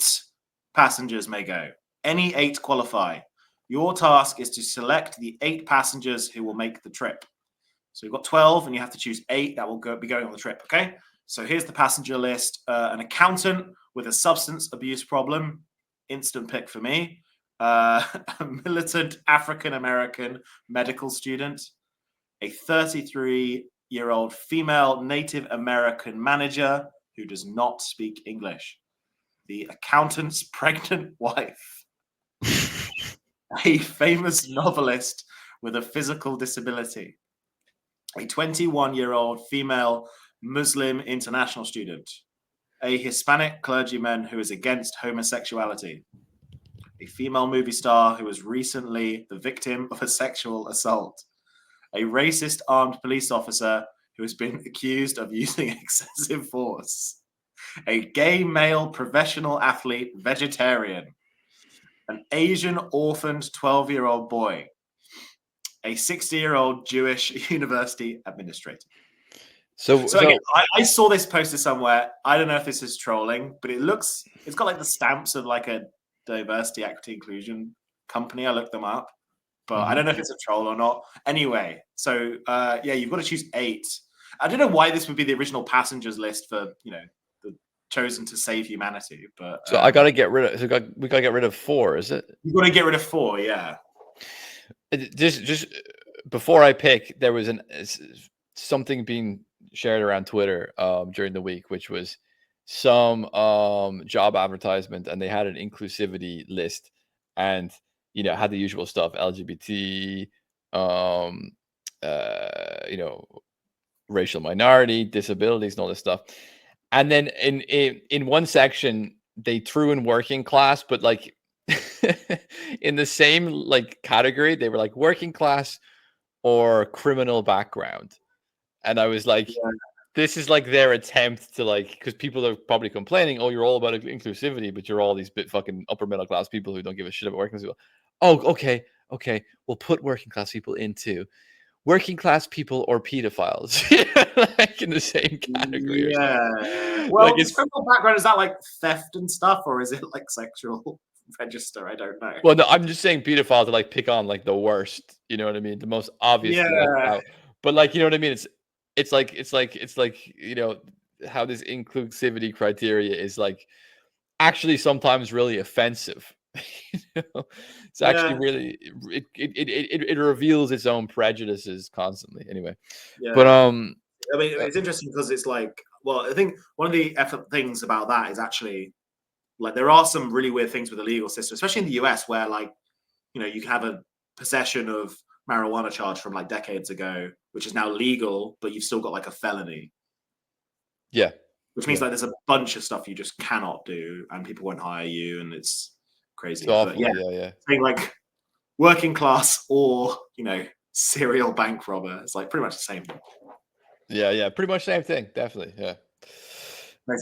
Speaker 3: passengers may go. Any 8 qualify. Your task is to select the 8 passengers who will make the trip. So we've got 12, and you have to choose 8 that will be going on the trip, okay? So here's the passenger list. An accountant with a substance abuse problem, instant pick for me. a militant African-American medical student, a 33-year-old female Native American manager who does not speak English, the accountant's pregnant wife, a famous novelist with a physical disability, a 21-year-old female Muslim international student, a Hispanic clergyman who is against homosexuality, a female movie star who was recently the victim of a sexual assault, a racist armed police officer who has been accused of using excessive force, a gay male professional athlete vegetarian, an Asian orphaned 12-year-old boy, a 60-year-old Jewish university administrator.
Speaker 4: So
Speaker 3: again, I saw this posted somewhere. I don't know if this is trolling, but it's got like the stamps of like a diversity, equity, inclusion company. I looked them up, but I don't know if it's a troll or not. Anyway, so yeah, you've got to choose 8. I don't know why this would be the original passengers list for, the chosen to save humanity, but
Speaker 4: so I got to get rid of. So we got to get rid of 4. Is it?
Speaker 3: You've got to get rid of 4. Yeah.
Speaker 4: Just before I pick, there was something being shared around Twitter during the week, which was some job advertisement, and they had an inclusivity list, and had the usual stuff: LGBT, racial minority, disabilities, and all this stuff. And then in one section they threw in working class, but like in the same like category, they were like working class or criminal background. And I was like, this is like their attempt to like, because people are probably complaining, oh, you're all about inclusivity, but you're all these bit fucking upper middle class people who don't give a shit about working class people. Oh, okay, we'll put working class people into working class people or pedophiles, like in the same category.
Speaker 3: Yeah. Well, like, criminal background, is that like theft and stuff, or is it like sexual register? I don't know.
Speaker 4: Well, no, I'm just saying pedophile to like pick on like the worst. You know what I mean? The most obvious.
Speaker 3: Yeah.
Speaker 4: But like, you know what I mean? It's like how this inclusivity criteria is like actually sometimes really offensive. It's actually really it reveals its own prejudices constantly. Anyway, but
Speaker 3: I mean, it's interesting because it's like, well, I think one of the things about that is actually like there are some really weird things with the legal system, especially in the US, where like you can have a possession of marijuana charge from like decades ago, which is now legal, but you've still got like a felony.
Speaker 4: Yeah.
Speaker 3: Which means like there's a bunch of stuff you just cannot do, and people won't hire you, and it's crazy.
Speaker 4: It's awful. Yeah.
Speaker 3: Saying like working class or serial bank robber, it's like pretty much the same thing.
Speaker 4: Yeah, pretty much the same thing. Definitely, yeah.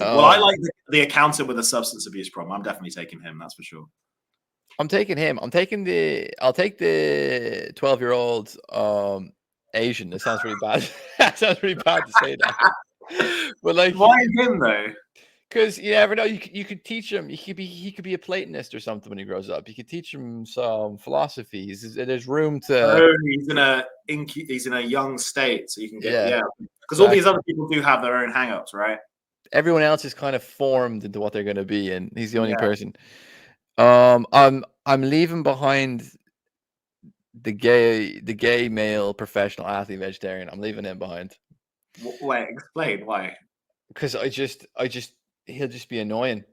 Speaker 3: Well, I like the accountant with a substance abuse problem. I'm definitely taking him. That's for sure.
Speaker 4: I'm taking him. I'll take the 12-year-old Asian. That sounds really bad. That sounds really bad to say that. But like,
Speaker 3: why him though?
Speaker 4: Because you never know. You could teach him. He could be a Platonist or something when he grows up. You could teach him some philosophies. There's room to.
Speaker 3: Oh, he's in a young state, so you can get Because all these other people do have their own hang-ups, right?
Speaker 4: Everyone else is kind of formed into what they're going to be, and he's the only person. I'm leaving behind the gay male professional athlete vegetarian. I'm leaving him behind.
Speaker 3: Wait, explain why.
Speaker 4: Because he'll just be annoying.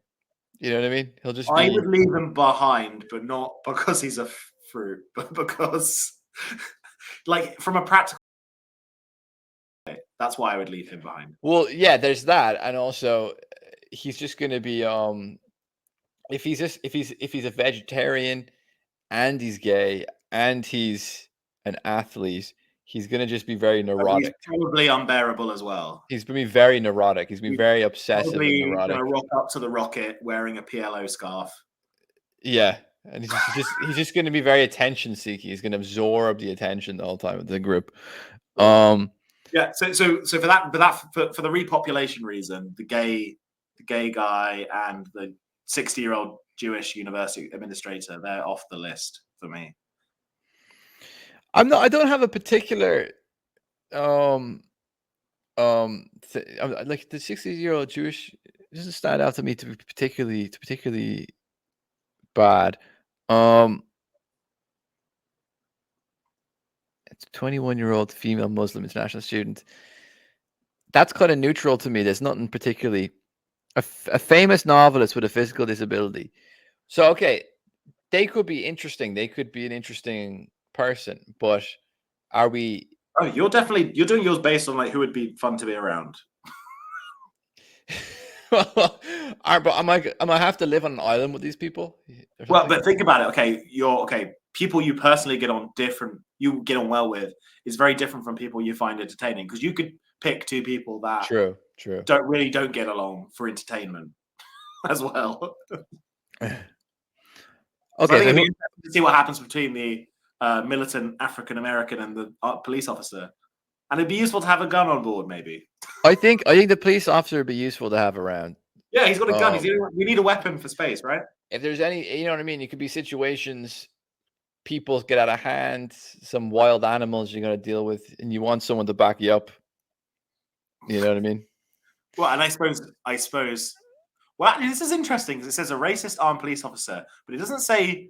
Speaker 4: You know what I mean? He'll just.
Speaker 3: I would leave him behind, but not because he's a fruit, but because, like, from a practical. That's why I would leave him behind.
Speaker 4: Well, yeah, there's that, and also he's just going to be if he's a vegetarian and he's gay and he's an athlete, he's going to just be very neurotic.
Speaker 3: He's probably unbearable as well.
Speaker 4: He's going to be very neurotic. He's going to be very obsessive and neurotic.
Speaker 3: Going to rock up to the rocket wearing a PLO scarf.
Speaker 4: Yeah, and he's just going to be very attention seeking. He's going to absorb the attention the whole time of the group.
Speaker 3: Yeah. So for the repopulation reason, the gay guy and the 60-year-old Jewish university administrator, they're off the list for me.
Speaker 4: I don't have a particular like the 60-year-old Jewish doesn't stand out to me to be particularly bad. It's a 21-year-old female Muslim international student. That's kind of neutral to me. There's nothing particularly a famous novelist with a physical disability. So okay, they could be interesting. They could be an interesting person, but are we?
Speaker 3: Oh, you're doing yours based on like who would be fun to be around.
Speaker 4: But am I have to live on an island with these people?
Speaker 3: Well, but think about it. Okay, people you personally get on well with is very different from people you find entertaining, because you could pick two people that
Speaker 4: true
Speaker 3: don't get along for entertainment as well.
Speaker 4: Okay,
Speaker 3: So I think it'd be interesting to see what happens between the militant African American and the police officer, and it'd be useful to have a gun on board, maybe.
Speaker 4: I think the police officer would be useful to have around.
Speaker 3: Yeah, he's got a gun. We need a weapon for space, right?
Speaker 4: If there's any, you know what I mean? It could be situations, people get out of hand, some wild animals you're going to deal with, and you want someone to back you up. You know what I mean?
Speaker 3: Well, and I suppose. Well, this is interesting because it says a racist armed police officer, but it doesn't say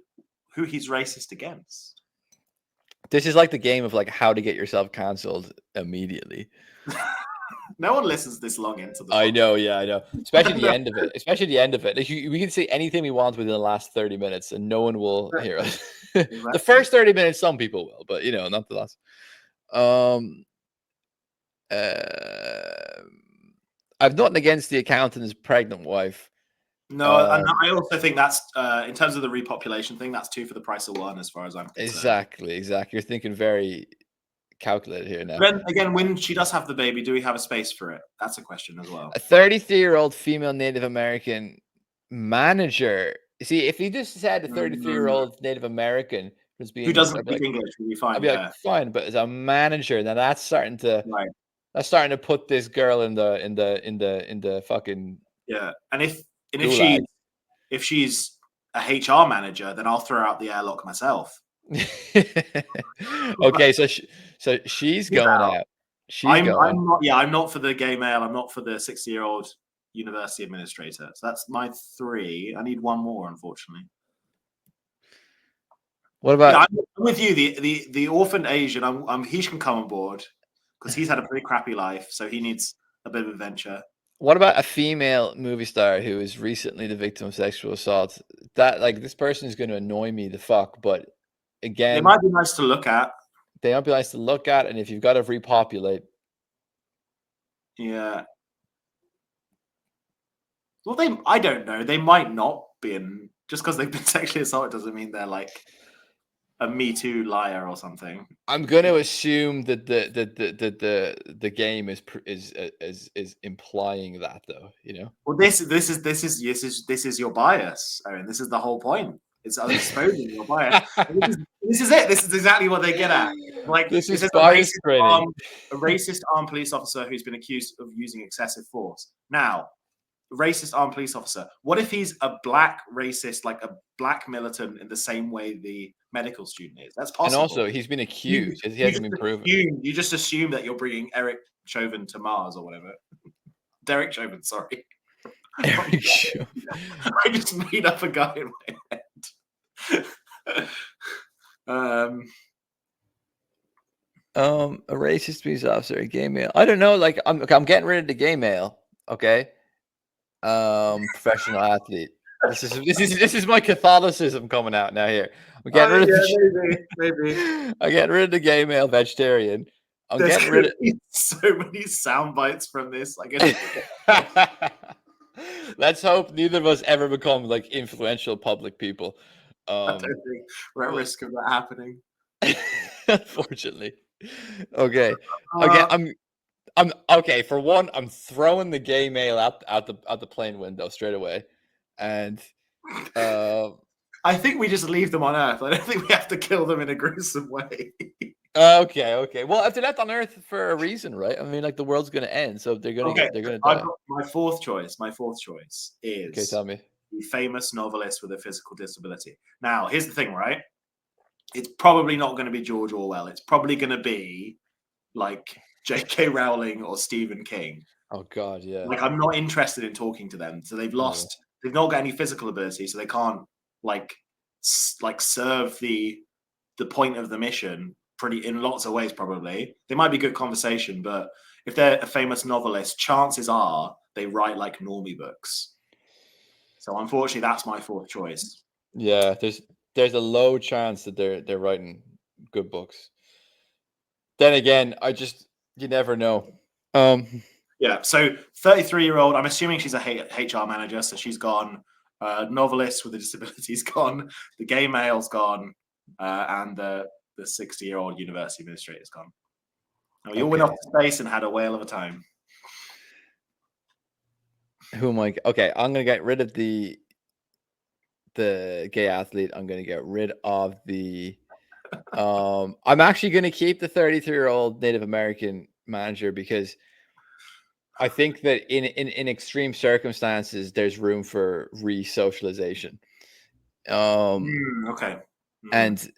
Speaker 3: who he's racist against.
Speaker 4: This is like the game of like how to get yourself cancelled immediately.
Speaker 3: No one listens this long into the.
Speaker 4: I know, yeah, I know. Especially the end of it. Especially the end of it. Like we can say anything we want within the last 30 minutes, and no one will hear us. The first 30 minutes, some people will, but not the last. I've nothing against the accountant's pregnant wife.
Speaker 3: No, and I also think that's in terms of the repopulation thing, that's 2 for the price of 1, as far as I'm concerned.
Speaker 4: Exactly. You're thinking very calculated here now.
Speaker 3: Then again, when she does have the baby, do we have a space for it? That's a question as well.
Speaker 4: A 33-year-old female Native American manager. See, if he just said a 33-year-old Native American was being
Speaker 3: who doesn't speak English, would be fine.
Speaker 4: I'd be like, fine, but as a manager, now that's starting to put this girl in the fucking
Speaker 3: And if she's a HR manager, then I'll throw out the airlock myself.
Speaker 4: Okay, so she's going out.
Speaker 3: I'm not for the gay male. I'm not for the 60-year-old university administrator. So that's my 3. I need 1 more, unfortunately.
Speaker 4: What about?
Speaker 3: I'm with you. The orphaned Asian. He can come on board because he's had a pretty crappy life, so he needs a bit of adventure.
Speaker 4: What about a female movie star who is recently the victim of sexual assault? That this person is going to annoy me the fuck, but again,
Speaker 3: they might be nice to look at.
Speaker 4: They might be nice to look at, and if you've got to repopulate,
Speaker 3: yeah. Well, I don't know. They might not be just because they've been sexually assaulted doesn't mean they're like a Me Too liar or something.
Speaker 4: I'm going to assume that the game is implying that, though.
Speaker 3: Well, this is your bias. I mean, this is the whole point. It's exposing your bias. This is it. This is exactly what they get at. Like
Speaker 4: this is bias training.
Speaker 3: A racist armed police officer who's been accused of using excessive force. Now, racist armed police officer. What if he's a black racist, like a black militant, in the same way the medical student is? That's possible.
Speaker 4: And also, he's been accused. He hasn't been proven.
Speaker 3: You just assume that you're bringing Eric Chauvin to Mars or whatever. Derek Chauvin, sorry.
Speaker 4: Eric Chauvin.
Speaker 3: I just made up a guy in my head.
Speaker 4: A racist police officer, a gay male. I don't know. Like I'm getting rid of the gay male. Okay. Professional athlete. This is my Catholicism coming out now. Here, I'm getting rid of
Speaker 3: maybe.
Speaker 4: I'm getting rid of the gay male vegetarian.
Speaker 3: There's getting rid of so many sound bites from this. I guess.
Speaker 4: Let's hope neither of us ever become like influential public people.
Speaker 3: I don't think we're at risk of that happening.
Speaker 4: Unfortunately. Okay. I'm okay. For one, I'm throwing the gay male out the plane window straight away, and
Speaker 3: I think we just leave them on Earth. I don't think we have to kill them in a gruesome way.
Speaker 4: Okay. Well, if they're left on Earth for a reason, right? I mean, like the world's going to end, so they're going to die.
Speaker 3: My fourth choice is
Speaker 4: okay. Tell me.
Speaker 3: The famous novelist with a physical disability. Now, here's the thing, right? It's probably not going to be George Orwell. It's probably going to be like J.K. Rowling or Stephen King.
Speaker 4: Oh God, yeah.
Speaker 3: Like I'm not interested in talking to them. So they've lost. They've not got any physical ability, so they can't like like serve the point of the mission pretty in lots of ways. Probably they might be good conversation, but if they're a famous novelist, chances are they write like normie books. So unfortunately, that's my fourth choice.
Speaker 4: Yeah, there's a low chance that they're writing good books. Then again, you never know.
Speaker 3: Yeah, so 33-year-old, I'm assuming she's a HR manager, so she's gone. Novelist with a disability's gone. The gay male's gone, and the 60-year-old university administrator's gone. And we all went off to space and had a whale of a time.
Speaker 4: Who am I? Okay, I'm gonna get rid of the gay athlete. I'm gonna get rid of the. I'm actually gonna keep the 33-year-old Native American manager because I think that in extreme circumstances, there's room for re-socialization.
Speaker 3: Okay.
Speaker 4: And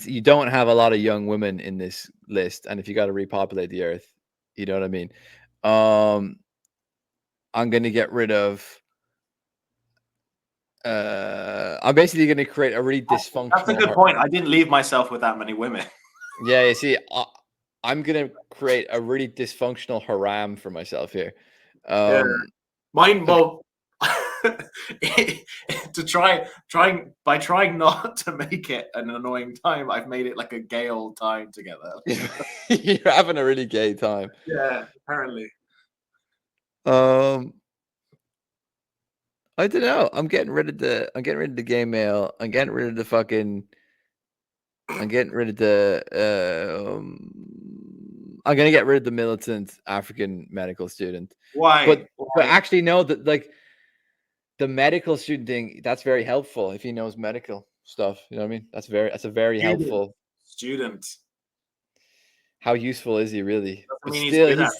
Speaker 4: you don't have a lot of young women in this list, and if you got to repopulate the earth, you know what I mean. I'm gonna get rid of. I'm basically gonna create a really dysfunctional.
Speaker 3: That's a good point. I didn't leave myself with that many women.
Speaker 4: Yeah, you see, I'm gonna create a really dysfunctional haram for myself here.
Speaker 3: Mine, well, to trying not to make it an annoying time, I've made it like a gay old time together.
Speaker 4: You're having a really gay time.
Speaker 3: Yeah, apparently.
Speaker 4: I don't know. I'm getting rid of the gay male. I'm getting rid of the fucking. I'm getting rid of the. I'm gonna get rid of the militant African medical student.
Speaker 3: Why?
Speaker 4: But actually, no. That like the medical student thing. That's very helpful if he knows medical stuff. You know what I mean? That's a very helpful
Speaker 3: student.
Speaker 4: How useful is he really? But still,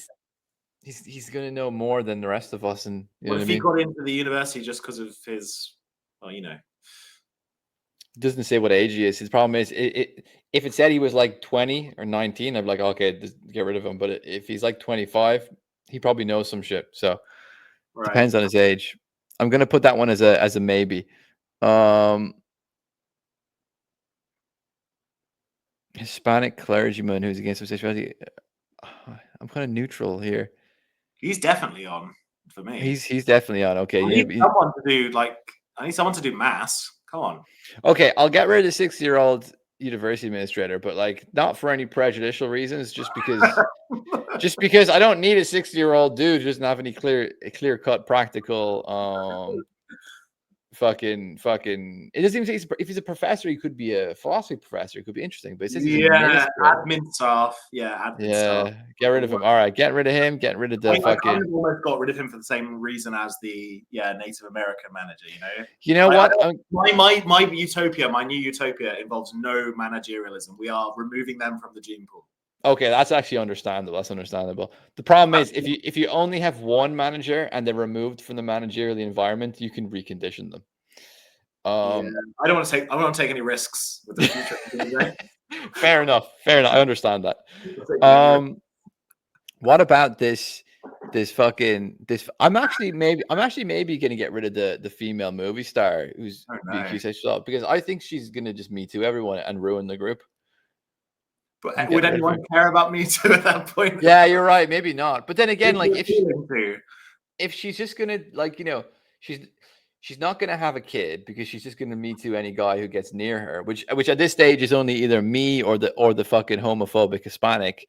Speaker 4: he's gonna know more than the rest of us. And you know
Speaker 3: what if he got into the university just because of his, well, you know.
Speaker 4: It doesn't say what age he is. His problem is, if it said he was like 20 or 19, I'd be like, okay, just get rid of him. But if he's like 25, he probably knows some shit. So depends on his age. I'm gonna put that one as a maybe. Hispanic clergyman who's against homosexuality. I'm kind of neutral here.
Speaker 3: He's definitely on for me.
Speaker 4: He's definitely on. Okay,
Speaker 3: I need someone to do mass. Come on.
Speaker 4: Okay, I'll get rid of the 60-year-old university administrator, but like not for any prejudicial reasons, just because I don't need a 60-year-old dude who doesn't have any clear-cut practical fucking it doesn't even say if he's a professor, he could be a philosophy professor, it could be interesting, but it says he's
Speaker 3: admin staff. Staff.
Speaker 4: Get rid of him. All right, get rid of him, get rid of the
Speaker 3: I kind of almost got rid of him for the same reason as the Native American manager,
Speaker 4: you know what,
Speaker 3: my utopia, my new utopia involves no managerialism. We are removing them from the gene pool.
Speaker 4: Okay, that's actually understandable. That's understandable. The problem is if you only have one manager and they're removed from the managerial environment, you can recondition them.
Speaker 3: I don't want to take any risks with the future.
Speaker 4: Fair enough. I understand that. What about this? I'm actually maybe gonna get rid of the female movie star who's being accused of sexual assault, because I think she's gonna just Me Too everyone and ruin the group.
Speaker 3: But would anyone care about Me Too at that point?
Speaker 4: Yeah, you're right. Maybe not. But then again, like if she's just gonna she's not gonna have a kid because she's just gonna Me Too any guy who gets near her, which at this stage is only either me or the fucking homophobic Hispanic,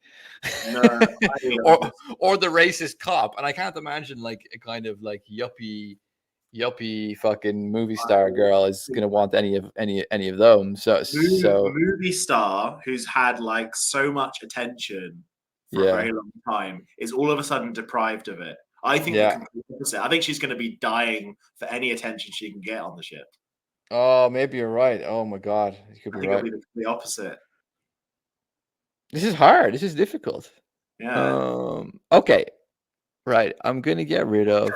Speaker 4: or the racist cop. And I can't imagine like a kind of like yuppie fucking movie star girl is gonna want any of them. So
Speaker 3: movie star who's had like so much attention for a very long time is all of a sudden deprived of it. I think the complete opposite. I think she's going to be dying for any attention she can get on the ship.
Speaker 4: Oh, maybe you're right. Oh my god, you could be right.
Speaker 3: It'll be the opposite.
Speaker 4: This is hard. This is difficult.
Speaker 3: Yeah.
Speaker 4: Okay. Right. I'm gonna get rid of.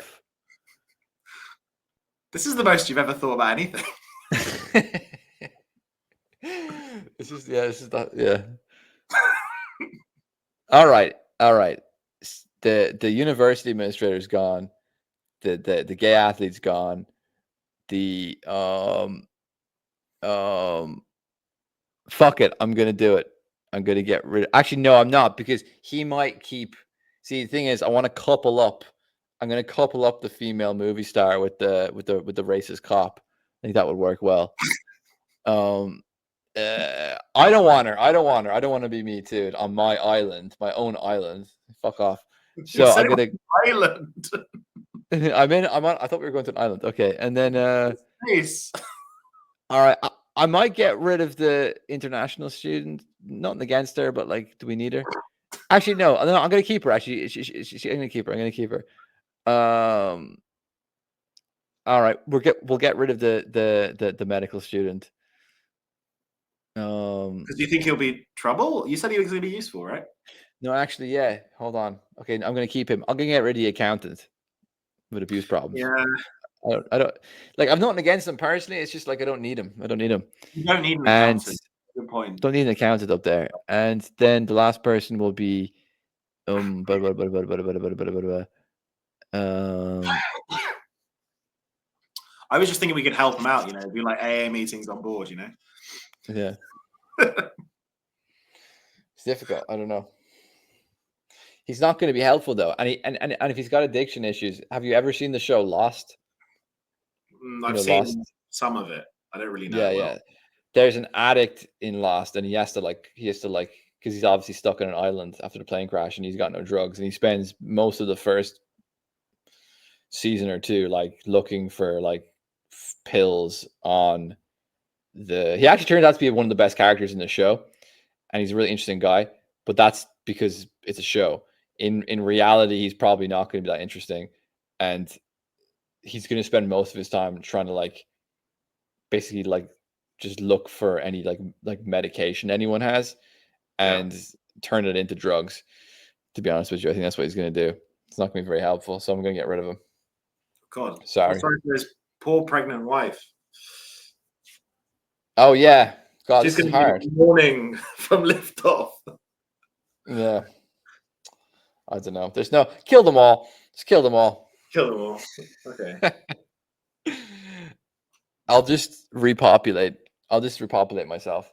Speaker 3: This is the most you've ever thought about anything.
Speaker 4: This is not. Yeah. All right. The university administrator's gone. The gay athlete's gone. The Fuck it. I'm gonna do it. I'm gonna get rid. Actually, no, I'm not, because he might keep. See, the thing is, I want to couple up. I'm gonna couple up the female movie star with the racist cop. I think that would work well. I don't want her. I don't want to be Me Too on my island, my own island. Fuck off. So I'm gonna
Speaker 3: island.
Speaker 4: I'm on. I thought we were going to an island. Okay, and then
Speaker 3: Nice.
Speaker 4: all right. I might get rid of the international student. Nothing against her, but like, do we need her? Actually, no. I'm gonna keep her. Actually, I'm gonna keep her. I'm gonna keep her. All right. We'll get rid of the medical student.
Speaker 3: Because you think he'll be trouble? You said he was going to be useful, right?
Speaker 4: No, actually, yeah. Hold on. Okay, I'm gonna keep him. I'm gonna get rid of the accountant with abuse problems.
Speaker 3: Yeah.
Speaker 4: I don't like. I'm not against him personally. It's just like I don't need him.
Speaker 3: You don't need an
Speaker 4: And
Speaker 3: accountant. Good point.
Speaker 4: don't need an accountant up there. And then the last person will be I
Speaker 3: was just thinking we could help him out, do like AA meetings on board,
Speaker 4: Yeah. It's difficult. I don't know. He's not going to be helpful though. And if he's got addiction issues, have you ever seen the show Lost?
Speaker 3: I've seen some of it. I don't really know.
Speaker 4: Yeah, yeah. There's an addict in Lost, and he has to because he's obviously stuck on an island after the plane crash, and he's got no drugs, and he spends most of the first season or two looking for pills on the. He actually turns out to be one of the best characters in the show, and he's a really interesting guy. But that's because it's a show. In reality, he's probably not going to be that interesting, and he's going to spend most of his time trying to basically just look for any medication anyone has and turn it into drugs. To be honest with you, I think that's what he's going to do. It's not going to be very helpful, so I'm going to get rid of him.
Speaker 3: God,
Speaker 4: sorry
Speaker 3: for his poor pregnant wife.
Speaker 4: Oh yeah, God,
Speaker 3: she's
Speaker 4: this is
Speaker 3: going
Speaker 4: hard.
Speaker 3: to be mourning from liftoff.
Speaker 4: Yeah, I don't know. There's no kill them all. Just kill them all.
Speaker 3: Kill them all. Okay.
Speaker 4: I'll just repopulate myself.